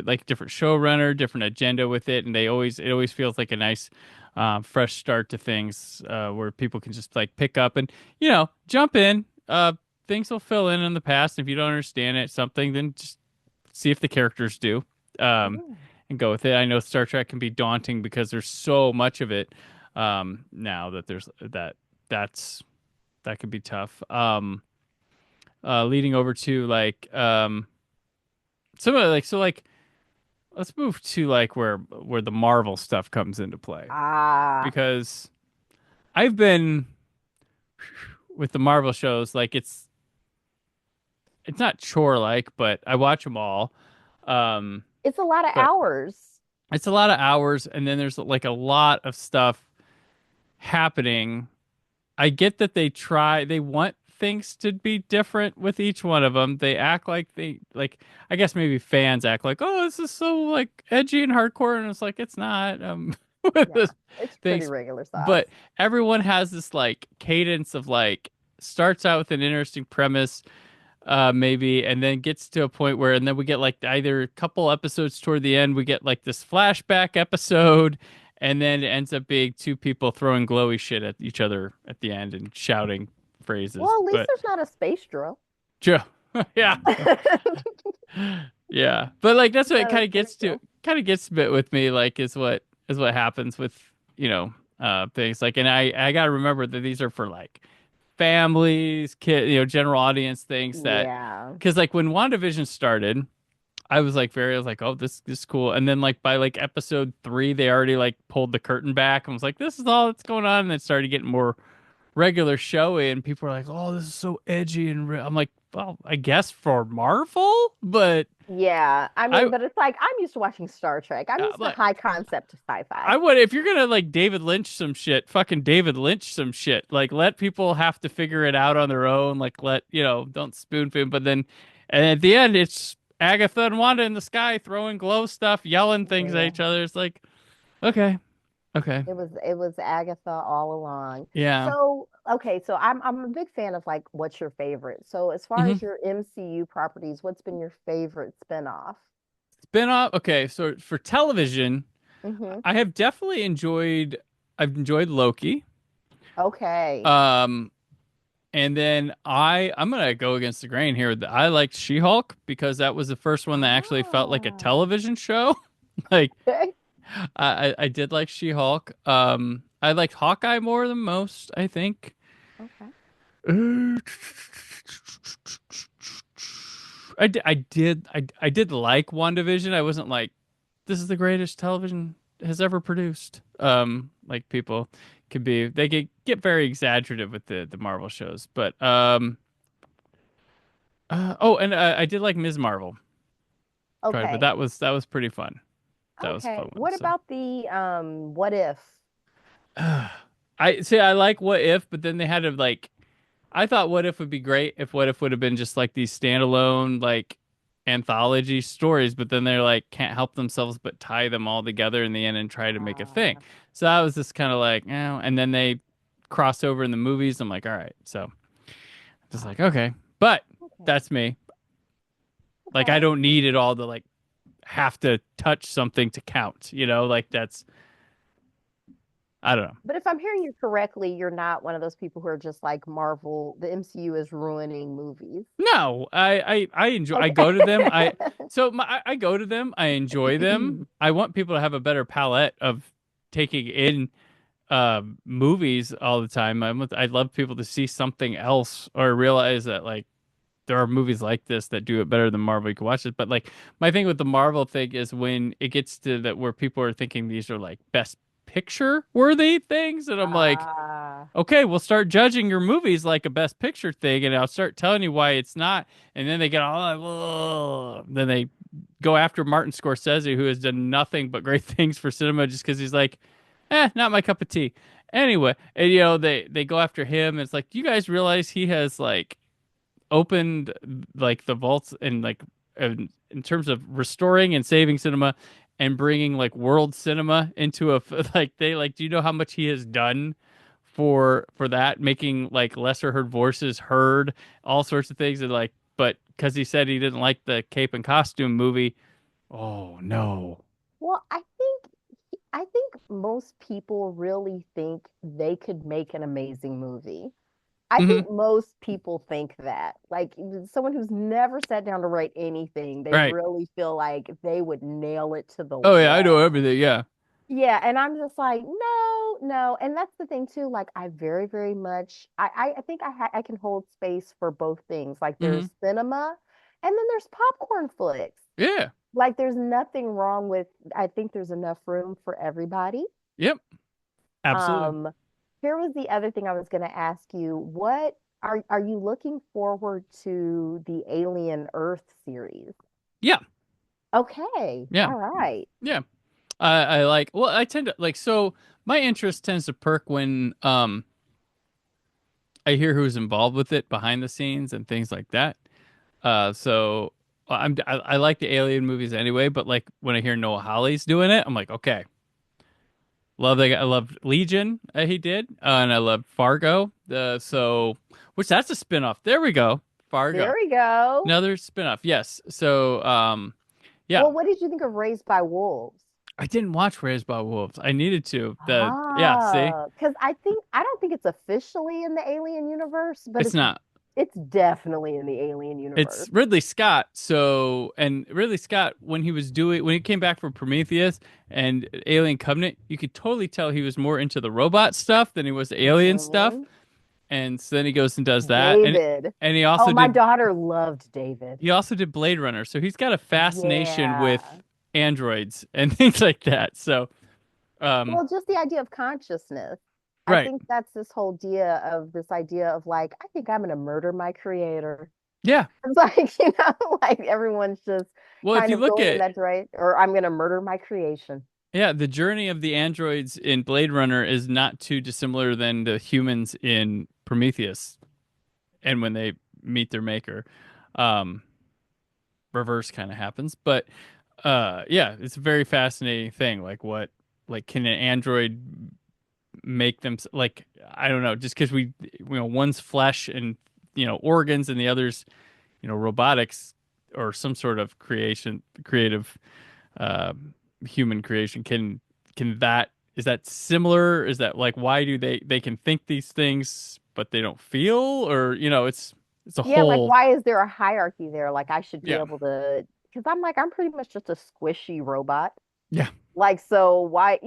like different showrunner, different agenda with it, and it always feels like a nice fresh start to things where people can just like pick up and jump in. Things will fill in the past. If you don't understand it, something, then just see if the characters do, um, Yeah. and go with it. I know Star Trek can be daunting because there's so much of it now that that's that can be tough. Leading over to like some of like so like let's move to like where the Marvel stuff comes into play Ah, because I've been with the Marvel shows like it's not chore like, but I watch them all. Um, it's a lot of but hours. it's a lot of hours, and then there's like a lot of stuff happening. I get that they want things to be different with each one of them. They act like I guess maybe fans act like, oh, this is so like edgy and hardcore, and it's like it's not with Yeah, this it's pretty things, regular size. but everyone has this like cadence of like starts out with an interesting premise, maybe, and then gets to a point where, and then we get like either a couple episodes toward the end, we get like this flashback episode, and then it ends up being two people throwing glowy shit at each other at the end and shouting phrases. Well, at least But there's not a space drill. yeah, yeah, yeah. But like that's what it Not a space drill. kind of gets a bit with me. Like is what happens with things like, and I gotta remember that these are for like families, kid, general audience things that, Yeah. because like when WandaVision started, I was like, oh, this is cool. And then like by like episode 3, they already like pulled the curtain back and was like, this is all that's going on. And it started getting more regular showy, and people are like, oh, this is so edgy. And I'm like, well, I guess for Marvel, but Yeah. I I, mean, but it's like I'm used to watching Star Trek. I'm used to like, high concept of sci-fi. I would, if you're gonna like David Lynch some shit, fucking David Lynch some shit. Like let people have to figure it out on their own. Like don't spoon feed. But then, and at the end, it's Agatha and Wanda in the sky throwing glow stuff, yelling things at Yeah. each other. It's like, okay, okay, It was Agatha all along. yeah. So, okay, so I'm a big fan of like what's your favorite? So as far hmm as your MCU properties, what's been your favorite spinoff? Spin off. Okay, so for television, Mm-hmm. I have definitely enjoyed. I've enjoyed Loki. Okay. Um, And then I'm gonna go against the grain here. I liked She-Hulk because that was the first one that actually felt like a Ah. television show. Like Okay. I did like She-Hulk. I liked Hawkeye more than most, I think. Okay. Uh, I did like WandaVision. I wasn't like this is the greatest television has ever produced. Like people could be they get very exaggerative with the Marvel shows, but and I did like Ms. Marvel, but Okay. that was pretty fun. That was a Okay. fun one. What So about the what if? I say I like What If, but then they had to like I thought What If would be great if What If would have been just like these standalone like anthology stories, but then they're like can't help themselves but tie them all together in the end and try to make a thing. Uh, So I was just kind of like, and then they cross over in the movies. I'm like, all right, so just like okay, but okay. that's me. Like I Okay. don't need it all to like have to touch something to count, like that's I don't know. But if I'm hearing you correctly, you're not one of those people who are just like Marvel, the MCU is ruining movies. No, I enjoy. I go to them. Okay. I go to them. I enjoy them. I want people to have a better palette of taking in movies all the time. I'd love people to see something else or realize that like there are movies like this that do it better than Marvel. You can watch it, but like my thing with the Marvel thing is when it gets to that where people are thinking these are like best picture worthy things, and I'm like, Ah, okay, we'll start judging your movies like a best picture thing, and I'll start telling you why it's not. And then they get all like, whoa. Then they go after Martin Scorsese, who has done nothing but great things for cinema, just because he's like, not my cup of tea. Anyway, and they go after him. And it's like, do you guys realize he has like opened like the vaults and like in terms of restoring and saving cinema and bringing like world cinema into a like they like do you know how much he has done for that, making like lesser heard voices heard, all sorts of things, and like but because he said he didn't like the cape and costume movie, oh no. well, I think most people really think they could make an amazing movie. I Hmm. think most people think that. Like someone who's never sat down to write anything, they Right. really feel like they would nail it to the Oh yeah, I know wall. everything. Yeah. Yeah, and I'm just like, no, no. And that's the thing too. Like I very, very much I think I can hold space for both things. Like Hmm. there's cinema and then there's popcorn flicks. Yeah. Like there's nothing wrong with I think there's enough room for everybody. Yep. Absolutely. Um, Here was the other thing I was going to ask you. What are you looking forward to the Alien Earth series? Yeah. Okay. Yeah. All right. Yeah. I like. Well, I tend to like. So my interest tends to perk when I hear who's involved with it behind the scenes and things like that. So I like the Alien movies anyway, but like when I hear Noah Hawley's doing it, I'm like, okay, love that. I love Legion he did, and I love Fargo. So which that's a spinoff. There we go, There Fargo, we go. another spinoff. Yes. So yeah, Well, what did you think of Raised by Wolves? I didn't watch Raised by Wolves. I needed to. The yeah, see, Because I don't think it's officially in the Alien universe, but it's not. it's definitely in the Alien It's universe. Ridley Scott. So, and Ridley Scott, when he came back from Prometheus and Alien Covenant, you could totally tell he was more into the robot stuff than he was the alien stuff. Mhm. And so then he goes and does that, David. and Oh, my daughter loved David. he also did Blade Runner. So he's got a fascination with Yeah. androids and things like that. So, um, Well, just the idea of consciousness. I right, think that's this idea of like, I think I'm going to murder my creator. yeah. It's like, like everyone's just Well, if kind you of look going in at that direction, or I'm going to murder my creation. yeah, the journey of the androids in Blade Runner is not too dissimilar than the humans in Prometheus. And when they meet their maker, um, reverse kind of happens. But yeah, it's a very fascinating thing. Like can an android make them like I don't know, just because one's flesh and organs and the others robotics or some sort of creative uh, human creation can that is that similar? Is that like why do they can think these things but they don't feel or it's a Yeah, like whole why is there a hierarchy there? Like I should be yeah able to, because I'm like, I'm pretty much just a squishy robot. yeah Like, so why,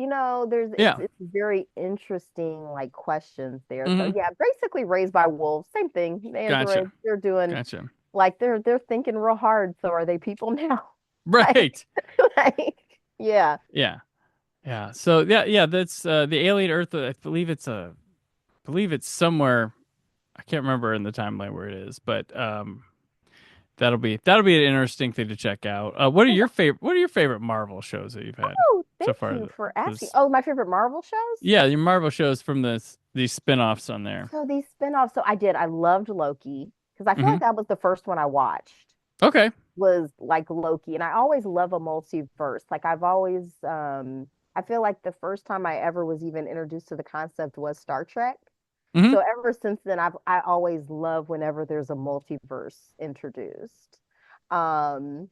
yeah it's very interesting, like questions there. So hmm yeah, basically Raised by Wolves, same thing. The androids, gotcha they're doing gotcha like they're thinking real hard. So are they people now? Like, right like, yeah. yeah yeah so yeah that's the alien Earth. I believe it's somewhere. I can't remember in the timeline where it is, but that'll be an interesting thing to check out. What are your favorite Marvel shows that you've had Oh, so thank far? you for asking. This Oh, my favorite Marvel shows? yeah, your Marvel shows from these spin-offs on there. So these spin-offs. So I did. I loved Loki because I feel Hmm. like that was the first one I watched. Okay. Was like Loki, and I always love a multiverse. Like I've always, I feel like the first time I ever was even introduced to the concept was Star Trek. Hmm. So ever since then, I always love whenever there's a multiverse introduced. Um,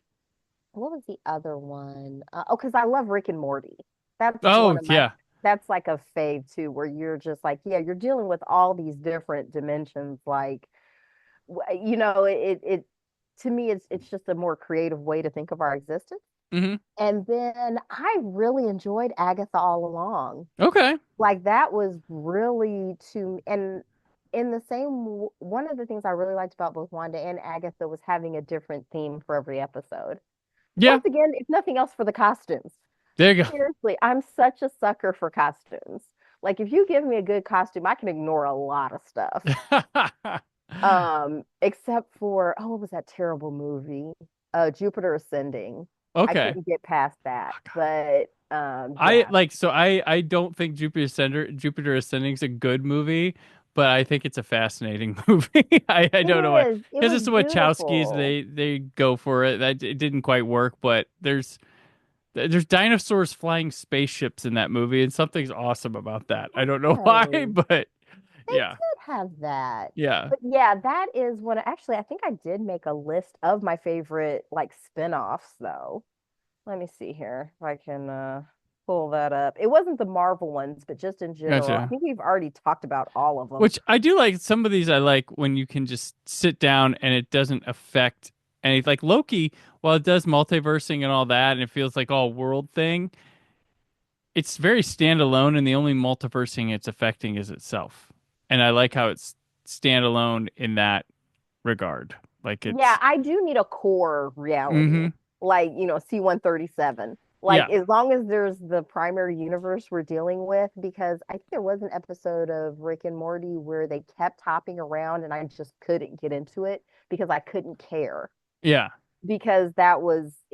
what was the other one? Oh, because I love Rick and Morty. That's one Oh of my. yeah. That's like a fave too, where you're just like, yeah, you're dealing with all these different dimensions. Like, it to me, it's just a more creative way to think of our existence. Hmm. And then I really enjoyed Agatha all along. Okay. Like that was really and in the one of the things I really liked about both Wanda and Agatha was having a different theme for every episode. Yeah. Once again, if nothing else for the costumes. There you Seriously, I'm such a sucker for costumes. Like if you give me a good costume, I can ignore a lot of stuff. go. Except for what was that terrible movie? Jupiter Ascending. I Okay. couldn't get past that. Oh, God. But I yeah. like so I don't think Jupiter Ascending is a good movie, but I think it's a fascinating movie. I It don't know why is. It because was it's the Wachowskis. beautiful. They go for it. That it didn't quite work, but there's dinosaurs flying spaceships in that movie, and something's awesome about that. I don't know why, Yes. but They yeah, did have that. yeah. But yeah, that is one. Actually, I think I did make a list of my favorite like spin-offs though. Let me see here if I can pull that up. It wasn't the Marvel ones, but just in general. I Gotcha. think we've already talked about all of them. Which I do like. Some of these I like when you can just sit down and it doesn't affect any. Like Loki, while it does multiversing and all that, and it feels like all world thing, it's very standalone, and the only multiversing it's affecting is itself. And I like how it's standalone in that regard. Like Yeah, it's, I do need a core reality, mm-hmm, like, C-137. Like, yeah, as long as there's the primary universe we're dealing with, because I think there was an episode of Rick and Morty where they kept hopping around and I just couldn't get into it because I couldn't care. yeah, Because it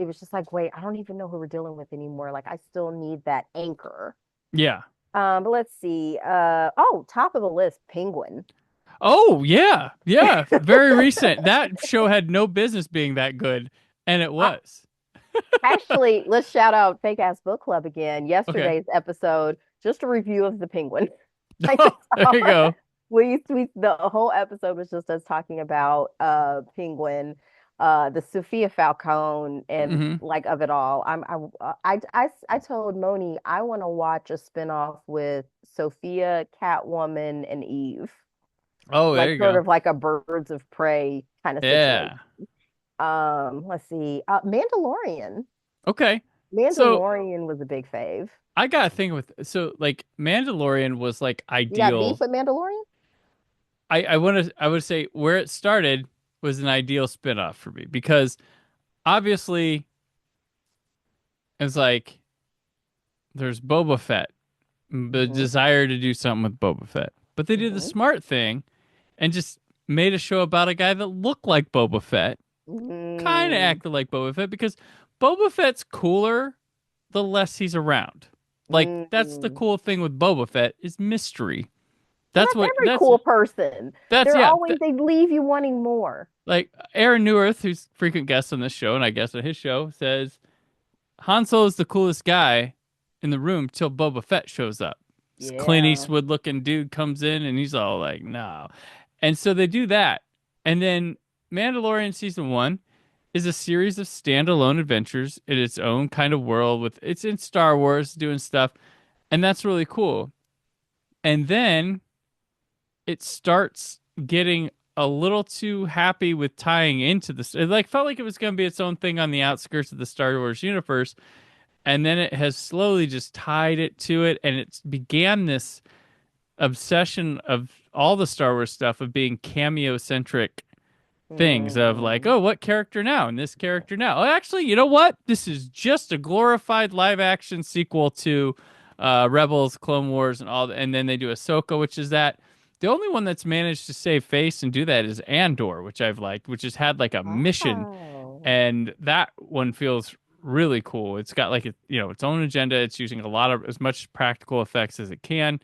was just like, wait, I don't even know who we're dealing with anymore. Like, I still need that anchor. yeah. But let's see. Top of the list, Penguin. Oh yeah, yeah. Very recent. That show had no business being that good, and it I, was. Actually, let's shout out Fake Ass Book Club again. Okay. Yesterday's episode, just a review of the Penguin. Like Oh, that's there all. you go. The whole episode was just us talking about Penguin, the Sophia Falcone, and Hmm. like of it all. I told Moni I want to watch a spinoff with Sophia, Catwoman, and Eve, Oh, there like you sort go. of like a Birds of Prey kind of situation. Yeah. Let's see. Mandalorian. Okay. So Mandalorian was a big fave. I got to think with like Mandalorian was like You got beef ideal. with Mandalorian? I would say where it started was an ideal spin-off for me because obviously it's like there's Boba Fett, the Hmm. desire to do something with Boba Fett. But they did the Hmm. smart thing and just made a show about a guy that looked like Boba Fett, kind of Mm, acted like Boba Fett because Boba Fett's cooler the less he's around. Like that's the mm. cool thing with Boba Fett is mystery. Well, That's that's what every cool person. that's They're yeah. always, they leave you wanting more. Like Aaron Newerth, who's a frequent guest on this show, and I guess on his show, says Han Solo is the coolest guy in the room till Boba Fett shows up. This Clint Yeah. Eastwood looking dude comes in and he's all like, no. And so they do that. And then Mandalorian season one is a series of standalone adventures in its own kind of world with it's in Star Wars doing stuff. And that's really cool. And then it starts getting a little too happy with tying into this. It like felt like it was going to be its own thing on the outskirts of the Star Wars universe, and then it has slowly just tied it to it, and it began this obsession of all the Star Wars stuff of being cameo centric things of like, Mm. oh, what character now and this character now. Oh, actually, you know what? This is just a glorified live action sequel to Rebels, Clone Wars, and all. And then they do Ahsoka, which is that. The only one that's managed to save face and do that is Andor, which I've liked, which has had like a mission, Oh. and that one feels really cool. It's got like its own agenda. It's using a lot of as much practical effects as it can.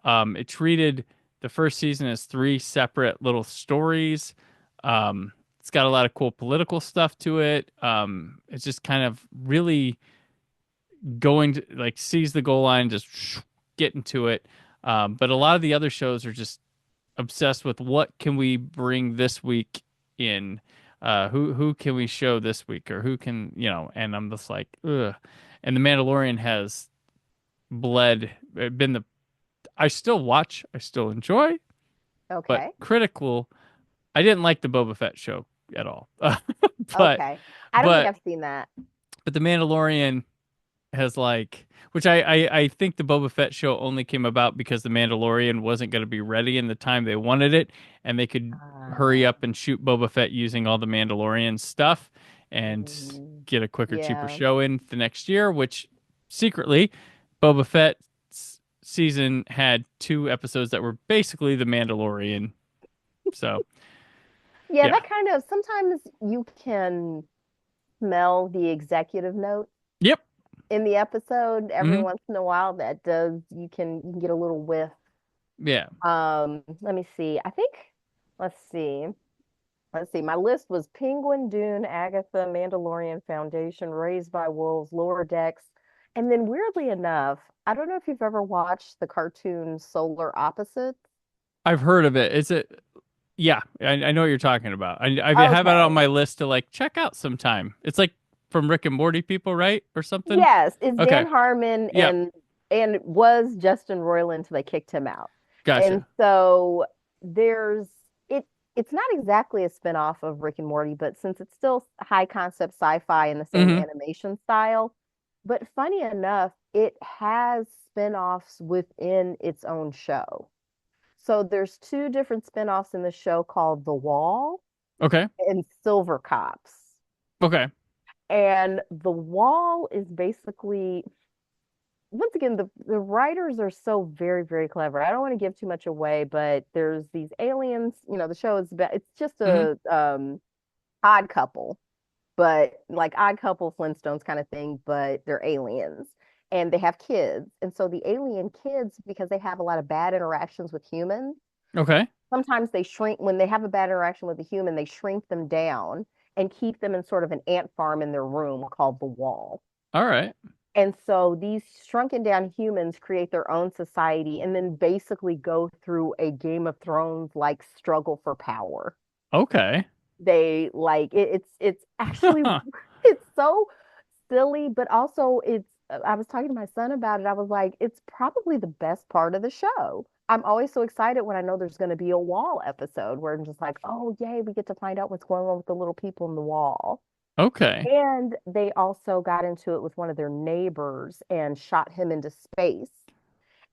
It treated the first season as three separate little stories. It's got a lot of cool political stuff to it. It's just kind of really going to like seize the goal line, just get into it. But a lot of the other shows are just obsessed with what can we bring this week in. Who can we show this week or who can and I'm just like ugh. And the Mandalorian has been the I still watch, I still enjoy, but Okay. critical. I didn't like the Boba Fett show at all. but Okay. I don't think but I've seen that. but the Mandalorian has like which I think the Boba Fett show only came about because the Mandalorian wasn't going to be ready in the time they wanted it, and they could hurry Uh, up and shoot Boba Fett using all the Mandalorian stuff and mm, get a quicker, cheaper yeah. show in the next year. Which secretly, Boba Fett's season had two episodes that were basically the Mandalorian. So Yeah, yeah, that kind of sometimes you can smell the executive note yep, in the episode every hmm, once in a while. That does you can get a little whiff. yeah. Let me see. Let's see. Let's see. My list was Penguin, Dune, Agatha, Mandalorian Foundation, Raised by Wolves, Lower Decks, and then weirdly enough, I don't know if you've ever watched the cartoon Solar Opposites. I've heard of it. Is it? Yeah, I know what you're talking about. I have it on Okay. my list to like check out sometime. It's like from Rick and Morty people, right? Or something? Yes, it's Dan Okay. Harmon Yep. and it was Justin Roiland until they kicked him out. And Gotcha. so there's it it's not exactly a spinoff of Rick and Morty, but since it's still high concept sci-fi in the same Hmm. animation style, but funny enough, it has spinoffs within its own show. So there's two different spinoffs in the show called The Wall Okay. and Silver Cops. Okay. And The Wall is basically, once again, the writers are so very, very clever. I don't want to give too much away, but there's these aliens, the show is about, it's just Hmm. a odd couple, but like odd couple Flintstones kind of thing, but they're aliens and they have kids. And so the alien kids, because they have a lot of bad interactions with humans, Okay. sometimes they shrink when they have a bad interaction with a human, they shrink them down and keep them in sort of an ant farm in their room called the wall. All right. And so these shrunken down humans create their own society and then basically go through a Game of Thrones like struggle for power. Okay. They like it's actually Huh. it's so silly, but also I was talking to my son about it. I was like, it's probably the best part of the show. I'm always so excited when I know there's going to be a wall episode where I'm just like, oh, yay, we get to find out what's going on with the little people in the wall. Okay. And they also got into it with one of their neighbors and shot him into space.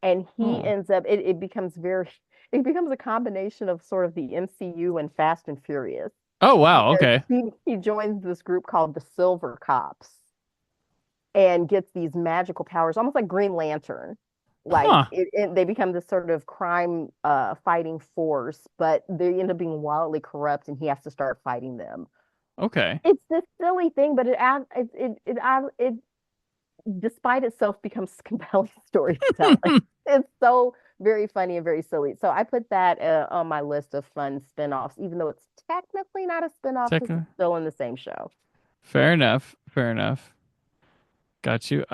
And he Oh. ends up, it becomes it becomes a combination of sort of the MCU and Fast and Furious Oh, wow. because Okay. he joins this group called the Silver Cops and gets these magical powers, almost like Green Lantern. Like Huh. they become this sort of crime fighting force, but they end up being wildly corrupt, and he has to start fighting them. Okay. It's this silly thing, but it despite itself becomes compelling storytelling. It's so very funny and very silly. So I put that on my list of fun spinoffs, even though it's technically not a spinoff because Second. it's still in the same show. Fair enough. Fair enough. Got you.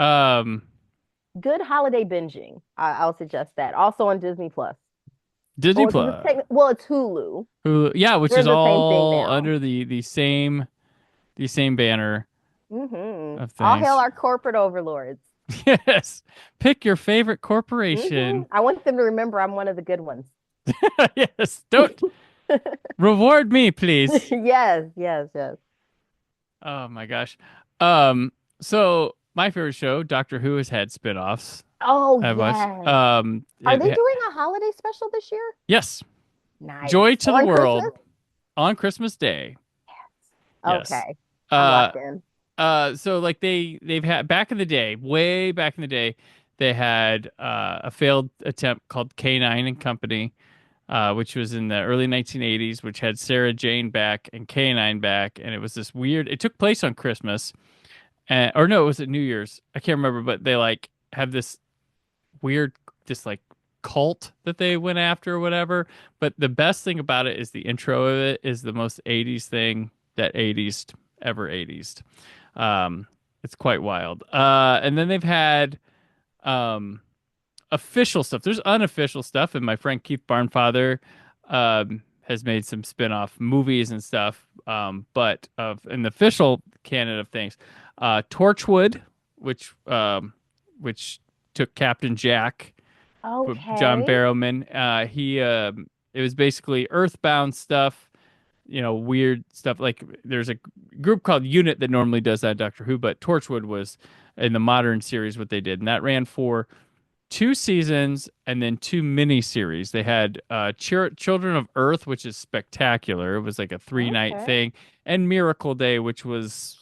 Good holiday binging. I'll suggest that. Also on Disney Plus. Disney Plus. Well, it's Hulu. Hulu, yeah, which They're is the same thing all now. under the same banner of All hail things. our corporate overlords. Yes. Pick your favorite corporation. I want them to remember I'm one of the good ones. Yes. Don't reward me, please. Yes, yes, yes. Oh my gosh. Um, so my favorite show, Doctor Who, has had spin-offs. Oh, I've watched. yes. Are they doing a holiday special this year? Yes. Nice. Joy to the On World Christmas? on Christmas Day. Yes. Okay. I'm Uh locked in. so like they've had back in the day, way back in the day, they had a failed attempt called K9 and Company, which was in the early 1980s, which had Sarah Jane back and K9 back, and it was this weird. It took place on Christmas, or no, it was at New Year's. I can't remember, but they like have this weird, this like cult that they went after or whatever. But the best thing about it is the intro of it is the most 80s thing that 80s ever 80s. It's quite wild. And then they've had um, official stuff. There's unofficial stuff, and my friend Keith Barnfather has made some spin-off movies and stuff. But of an official canon of things, Torchwood, which took Captain Jack with John Okay. Barrowman. He it was basically Earthbound stuff, weird stuff. Like there's a group called Unit that normally does that Doctor Who, but Torchwood was in the modern series what they did, and that ran for 2 seasons and then 2 mini series. They had Children of Earth, which is spectacular. It was like a 3 night Okay. thing, and Miracle Day, which was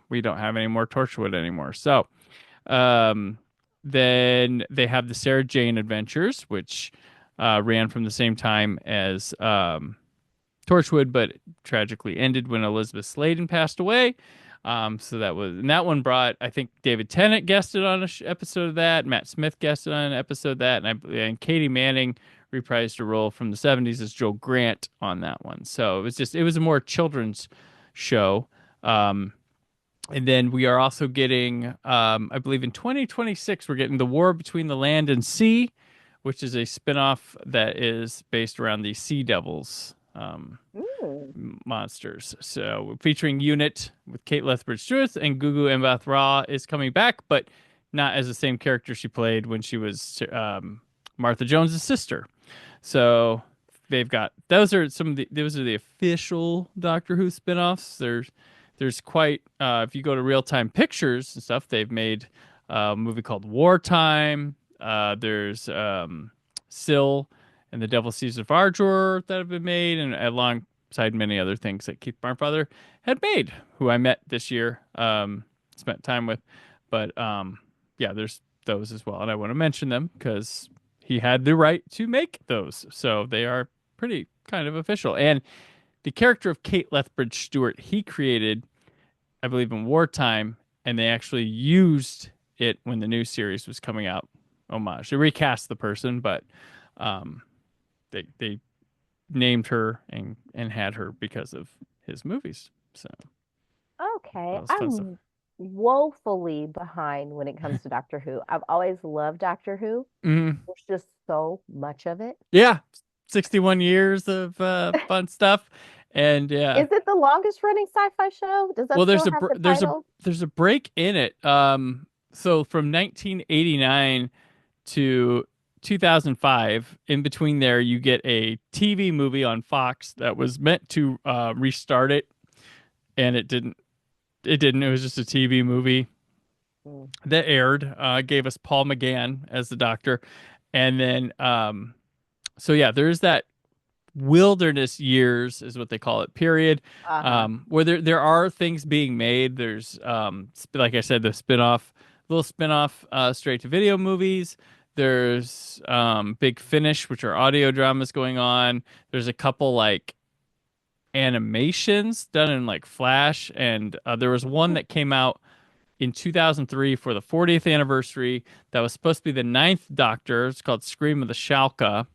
we don't have any more Torchwood anymore. So um, then they have the Sarah Jane Adventures, which ran from the same time as Torchwood, but tragically ended when Elizabeth Sladen passed away. So that one brought, I think David Tennant guested on an episode of that, Matt Smith guested on an episode of that, and Katie Manning reprised a role from the 70s as Joe Grant on that one. So it was a more children's show. And then we are also getting, I believe in 2026, we're getting The War Between the Land and Sea, which is a spinoff that is based around the Sea Devils. monsters. So featuring Unit with Kate Lethbridge-Stewart and Gugu Mbatha-Raw is coming back, but not as the same character she played when she was Martha Jones's sister. So they've got those are the official Doctor Who spin-offs. There's quite if you go to Real Time Pictures and stuff, they've made a movie called Wartime. There's Syl and the Devil Season of Ardor that have been made, and alongside many other things that Keith Barnfather had made, who I met this year, spent time with. But yeah, there's those as well, and I want to mention them because he had the right to make those, so they are pretty kind of official. And the character of Kate Lethbridge-Stewart, he created, I believe, in Wartime, and they actually used it when the new series was coming out. Homage. They recast the person, but they named her and had her because of his movies. So Okay, that was fun stuff. I'm woefully behind when it comes to Doctor Who. I've always loved Doctor Who. Mhm. There's just so much of it. Yeah, 61 years of fun stuff, and yeah. Is it the longest running sci-fi show? Does that Well, still have the title? there's a break in it. So from 1989 to 2005, in between there, you get a TV movie on Fox that was meant to restart it, and it didn't. It didn't. It was just a TV movie Mm. that aired. Gave us Paul McGann as the Doctor, and then so yeah, there's that wilderness years is what they call it period, Uh-huh. where there are things being made. There's like I said, the little spin-off straight to video movies. There's Big Finish, which are audio dramas going on. There's a couple like animations done in like Flash, and there was one that came out in 2003 for the 40th anniversary that was supposed to be the ninth Doctor. It's called Scream of the Shalka,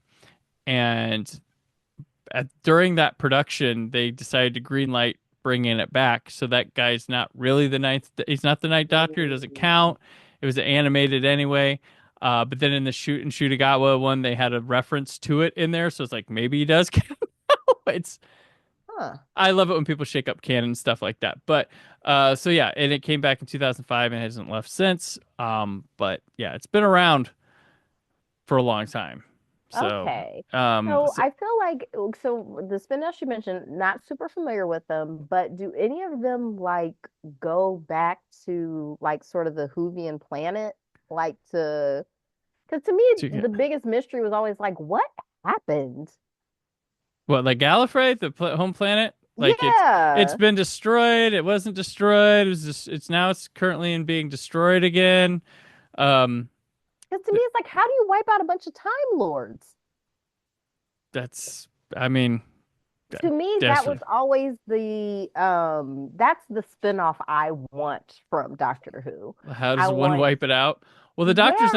and during that production, they decided to greenlight bringing it back. So that guy's not really the ninth. He's not the ninth Doctor. It doesn't count. It was animated anyway. But then in the Shoot and Shutagawa one, they had a reference to it in there. So it's like maybe he does count. It's Huh. I love it when people shake up canon and stuff like that. But so yeah, and it came back in 2005 and hasn't left since. But yeah, it's been around for a long time. So Okay. um, So so I feel like the spin-offs you mentioned, not super familiar with them, but do any of them like go back to like sort of the Whovian planet? Like to because to me to get the biggest mystery was always like what happened? what, like Gallifrey, the home planet? Like it's Yeah. been destroyed. It wasn't destroyed. It was just it's currently in being destroyed again. Um, Because to me it's like how do you wipe out a bunch of Time Lords? that's I mean To me, that that's was always that's the spin-off I want from Doctor Who. how I does one want wipe it out? Well, yeah. the doctor's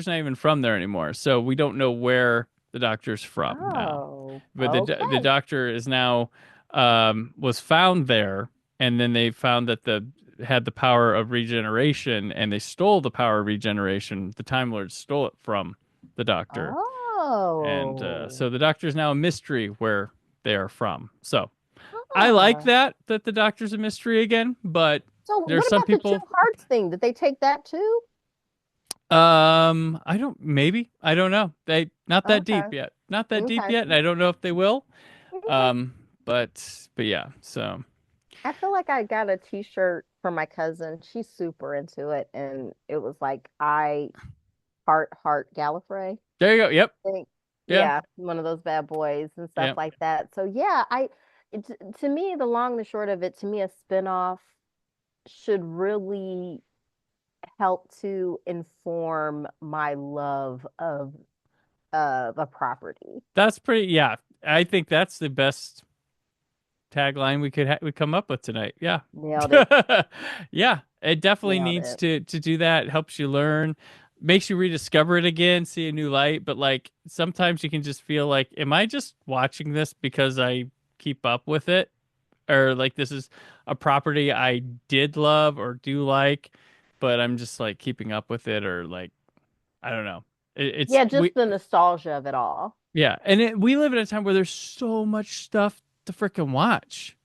not even from there anymore, so we don't know where the doctor's from now. Oh, But the okay. doctor is now was found there, and then they found that the had the power of regeneration, and they stole the power of regeneration. The Time Lords stole it from the doctor, and Oh. so the doctor is now a mystery where they are from. So I like Huh. that the doctor's a mystery again, but So there's what some about the two people. hearts thing? Did they take that too? I don't. Maybe I don't know. They not that Okay. deep yet. Not that deep Okay. yet, and I don't know if they will. Okay. Um, but yeah. So I feel like I got a t-shirt from my cousin. She's super into it, and it was like I heart Gallifrey. there you go. Yep. Think, Yeah. yeah, one of those bad boys and stuff Yep. like that. So yeah, to me, the long and the short of it, to me, a spinoff should really help to inform my love of a property. That's pretty. Yeah. I think that's the best tagline we come up with tonight. Yeah. Nailed it. Yeah. It definitely Nailed needs it. to do that. It helps you learn, makes you rediscover it again, see a new light. But like sometimes you can just feel like, am I just watching this because I keep up with it? Or like this is a property I did love or do like, but I'm just like keeping up with it, or like I don't know. It's Yeah, just the nostalgia of it all. yeah, and we live in a time where there's so much stuff to freaking watch.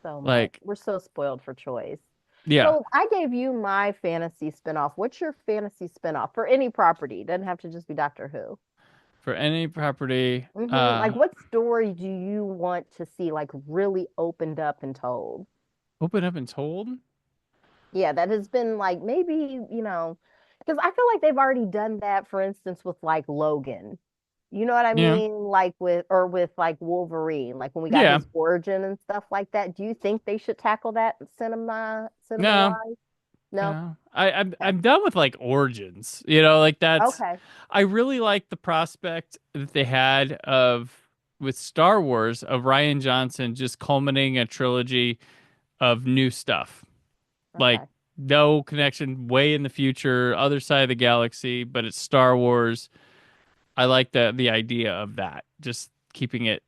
So much. Like, We're so spoiled for choice. yeah, So I gave you my fantasy spinoff. What's your fantasy spinoff for any property? Doesn't have to just be Doctor Who. for any property, Like, what story do you want to see like really opened up and told? open up and told. Yeah, that has been like maybe, because I feel like they've already done that, for instance, with like Logan. You know what I Yeah, mean? Like with like Wolverine, like when we got yeah. his origin and stuff like that. Do you think they should tackle that cinema No, wise? No? no. I'm Okay. I'm done with like origins. Like that's. Okay. I really like the prospect that they had of with Star Wars of Ryan Johnson just culminating a trilogy of new stuff. Like Okay. no connection way in the future, other side of the galaxy, but it's Star Wars. I like the idea of that. Just keeping it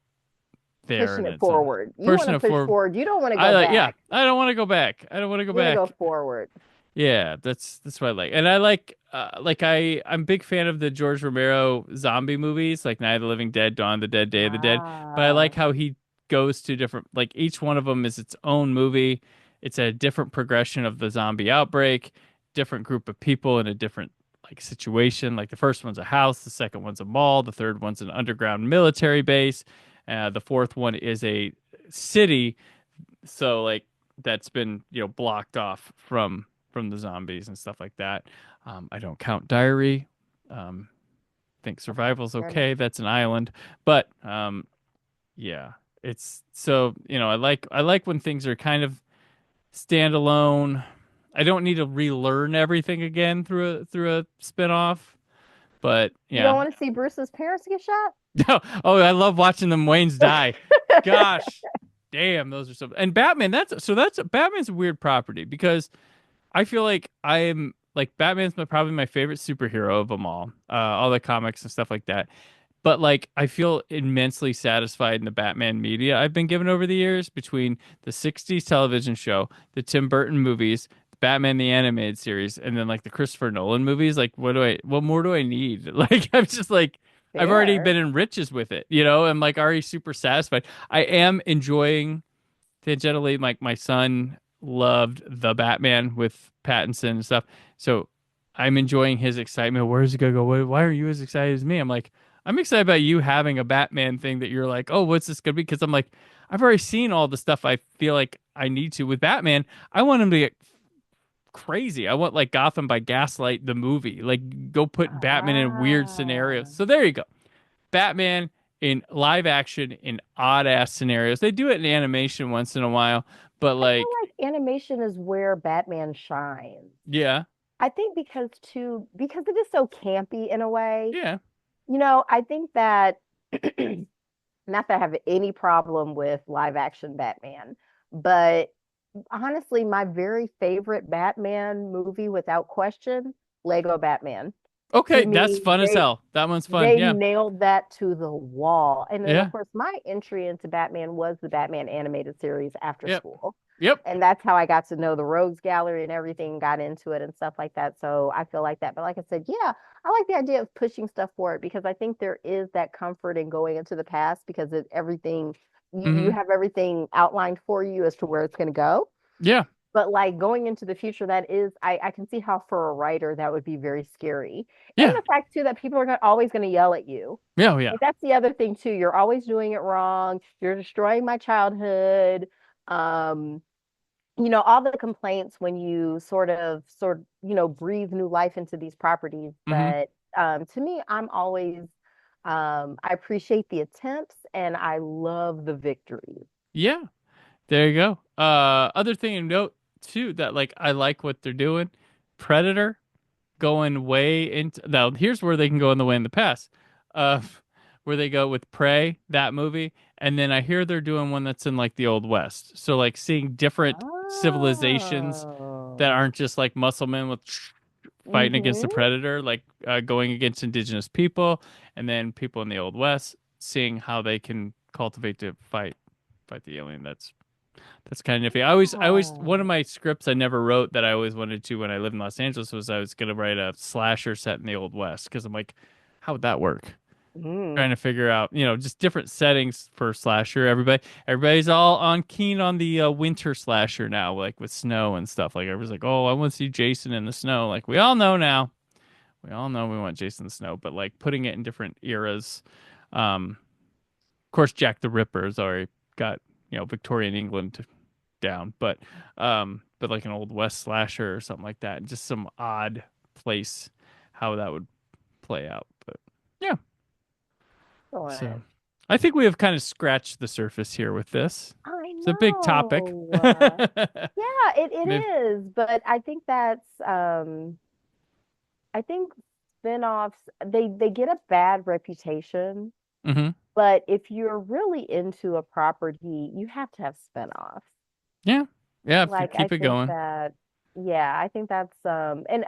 there Pushing and it it's a forward. You want person to of push four. forward. You don't want to I go like yeah. back. I don't want to go back. I don't want to go You want to go back. forward. Yeah, that's what I like. And I like I'm a big fan of the George Romero zombie movies, like Night of the Living Dead, Dawn of the Dead, Day of the Dead. But I like Ah, how he goes to different like each one of them is its own movie. It's a different progression of the zombie outbreak, different group of people in a different like situation. Like the first one's a house, the second one's a mall, the third one's an underground military base, the fourth one is a city so like that's been blocked off from the zombies and stuff like that. I don't count Diary. Think okay. Survival's Fair enough. okay. That's an island, but yeah, it's so I like when things are kind of standalone. I don't need to relearn everything again through a spinoff, but You don't yeah. want to see Bruce's parents get shot? Oh, I love watching them Waynes die. Gosh, damn, those are so. And Batman, that's Batman's a weird property because I feel like I'm like Batman's probably my favorite superhero of them all the comics and stuff like that. But like I feel immensely satisfied in the Batman media I've been given over the years between the '60s television show, the Tim Burton movies, the Batman the animated series, and then like the Christopher Nolan movies. Like what more do I need? Like I'm just like I've already Fair. been in riches with it, I'm like already super satisfied. I am enjoying tangentially, like my son loved the Batman with Pattinson and stuff. So I'm enjoying his excitement. Where's it gonna go? Why are you as excited as me? I'm like, I'm excited about you having a Batman thing that you're like, oh, what's this gonna be? Because I'm like, I've already seen all the stuff I feel like I need to with Batman. I want him to get crazy. I want like Gotham by Gaslight the movie. Like go put Batman in weird scenarios. Ah. So there you go. Batman in live action in odd ass scenarios. They do it in animation once in a while, but I feel like, like animation is where Batman shines. yeah, I think because it is so campy in a way. yeah, I think that not that I have any problem with live action Batman, but honestly, my very favorite Batman movie without question, Lego Batman. To okay, that's me, fun as they hell. That one's fun. they Yeah, nailed that to the wall. And then, of yeah, course, my entry into Batman was the Batman animated series after yep, school. yep. And that's how I got to know the Rogues Gallery and everything, got into it and stuff like that. So I feel like that. But like I said, yeah, I like the idea of pushing stuff forward because I think there is that comfort in going into the past because everything, you Hmm. have everything outlined for you as to where it's going to go. Yeah, But like going into the future, I can see how for a writer that would be very scary. And yeah, the fact too that people are always going to yell at you. yeah, oh, yeah, Like that's the other thing too. You're always doing it wrong. You're destroying my childhood. Um, all the complaints when you breathe new life into these properties. hmm, But to me, I appreciate the attempts and I love the victories. yeah. There you go. Other thing to note too that like I like what they're doing. Predator going way into now. Here's where they can go in the way in the past. Uh, where they go with Prey, that movie, and then I hear they're doing one that's in like the Old West. So like seeing different civilizations that Oh. aren't just like muscle men with fighting against the Hmm. Predator, like going against indigenous people, and then people in the Old West, seeing how they can cultivate to fight the alien. That's kind of nifty. I always, one of Oh. my scripts I never wrote that I always wanted to when I lived in Los Angeles was I was gonna write a slasher set in the Old West because I'm like, how would that work? trying to figure out, just different settings for slasher. Everybody's all keen on the winter slasher now, like with snow and stuff. Like everybody's like, oh, I want to see Jason in the snow. Like we all know now. We all know we want Jason in the snow, but like putting it in different eras. Of course, Jack the Ripper has already got, Victorian England down, but like an old West slasher or something like that, just some odd place how that would play out. But yeah. So I think we have kind of scratched the surface here with this. I know. It's a big topic. Yeah, it is. But I think that's I think spinoffs, they get a bad reputation. Mm-hmm. But if you're really into a property, you have to have spinoffs. Yeah. Yeah, Like keep it going. I think that's and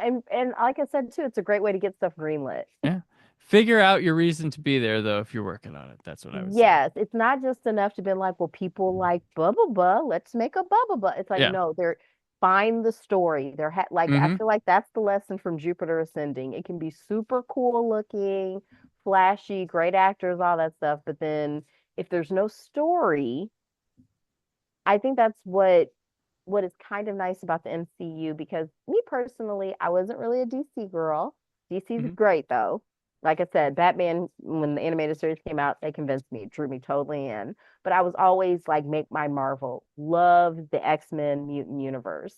like I said too, it's a great way to get stuff greenlit. Yeah. Figure out your reason to be there, though, if you're working on it. That's what I would say. Yes, it's not just enough to be like, well, people like blah blah blah. Let's make a blah blah blah. It's like, no, they're find the story. I feel like that's the lesson from Jupiter Ascending. It can be super cool looking, flashy, great actors, all that stuff. But then if there's no story, I think that's what is kind of nice about the MCU, because me personally, I wasn't really a DC girl. DC's great though. Like I said, Batman, when the animated series came out, they convinced me, it drew me totally in. But I was always like, make my Marvel. Love the X-Men mutant universe.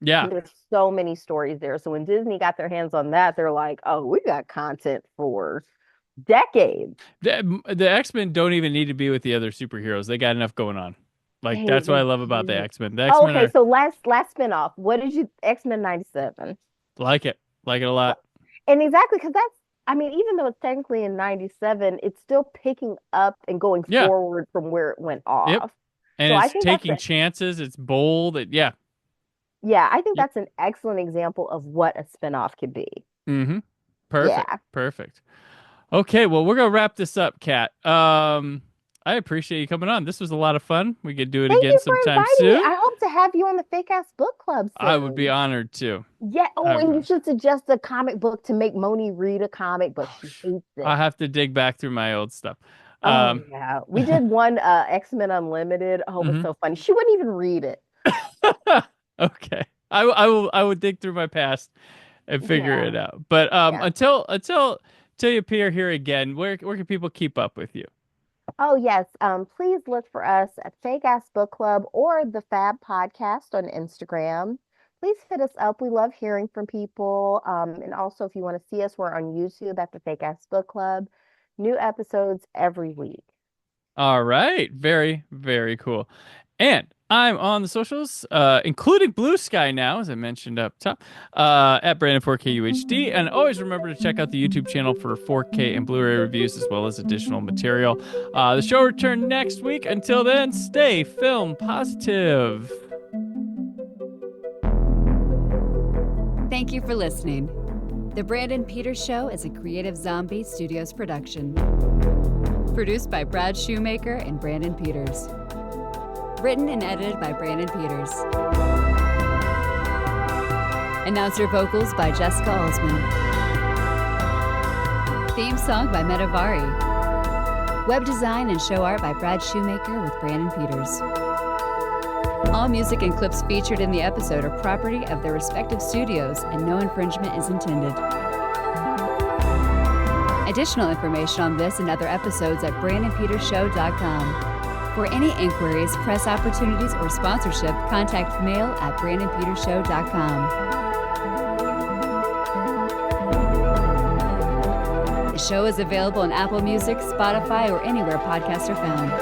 Yeah. There's so many stories there. So when Disney got their hands on that, they're like, oh, we got content for decades. The X-Men don't even need to be with the other superheroes. They got enough going on. Like, that's what I love about the X-Men. The X-Men okay, so last spinoff. What did you, X-Men 97? Like it a lot. And exactly, because even though it's technically in 97, it's still picking up and going forward from where it went off. Yep. And so it's taking chances. It's bold. Yeah, I think that's an excellent example of what a spinoff could be. Perfect. Okay, well, we're going to wrap this up, Kat. I appreciate you coming on. This was a lot of fun. We could do it again sometime soon. I hope to have you on the Fake Ass Book Club soon. I would be honored too. Yeah. Oh, and you should suggest a comic book to make Moni read a comic, but she hates it. I have to dig back through my old stuff. Yeah. We did one X-Men Unlimited. Oh, it was so funny. She wouldn't even read it. Okay. I would dig through my past and figure it out. But until you appear here again, where can people keep up with you? Oh, yes. Please look for us at Fake Ass Book Club or the Fab Podcast on Instagram. Please hit us up. We love hearing from people. And also, if you want to see us, we're on YouTube at the Fake Ass Book Club. New episodes every week. All right. Very, very cool. And I'm on the socials, including Blue Sky now, as I mentioned up top, at Brandon4KUHD. And always remember to check out the YouTube channel for 4K and Blu-ray reviews, as well as additional material. The show will return next week. Until then, stay film positive. Thank you for listening. The Brandon Peters Show is a Creative Zombie Studios production. Produced by Brad Shoemaker and Brandon Peters. Written and edited by Brandon Peters. Announcer vocals by Jessica Alsman. Theme song by Metavari. Web design and show art by Brad Shoemaker with Brandon Peters. All music and clips featured in the episode are property of their respective studios, and no infringement is intended. Additional information on this and other episodes at BrandonPetersShow.com. For any inquiries, press opportunities, or sponsorship, contact mail at BrandonPetersShow.com. The show is available on Apple Music, Spotify, or anywhere podcasts are found.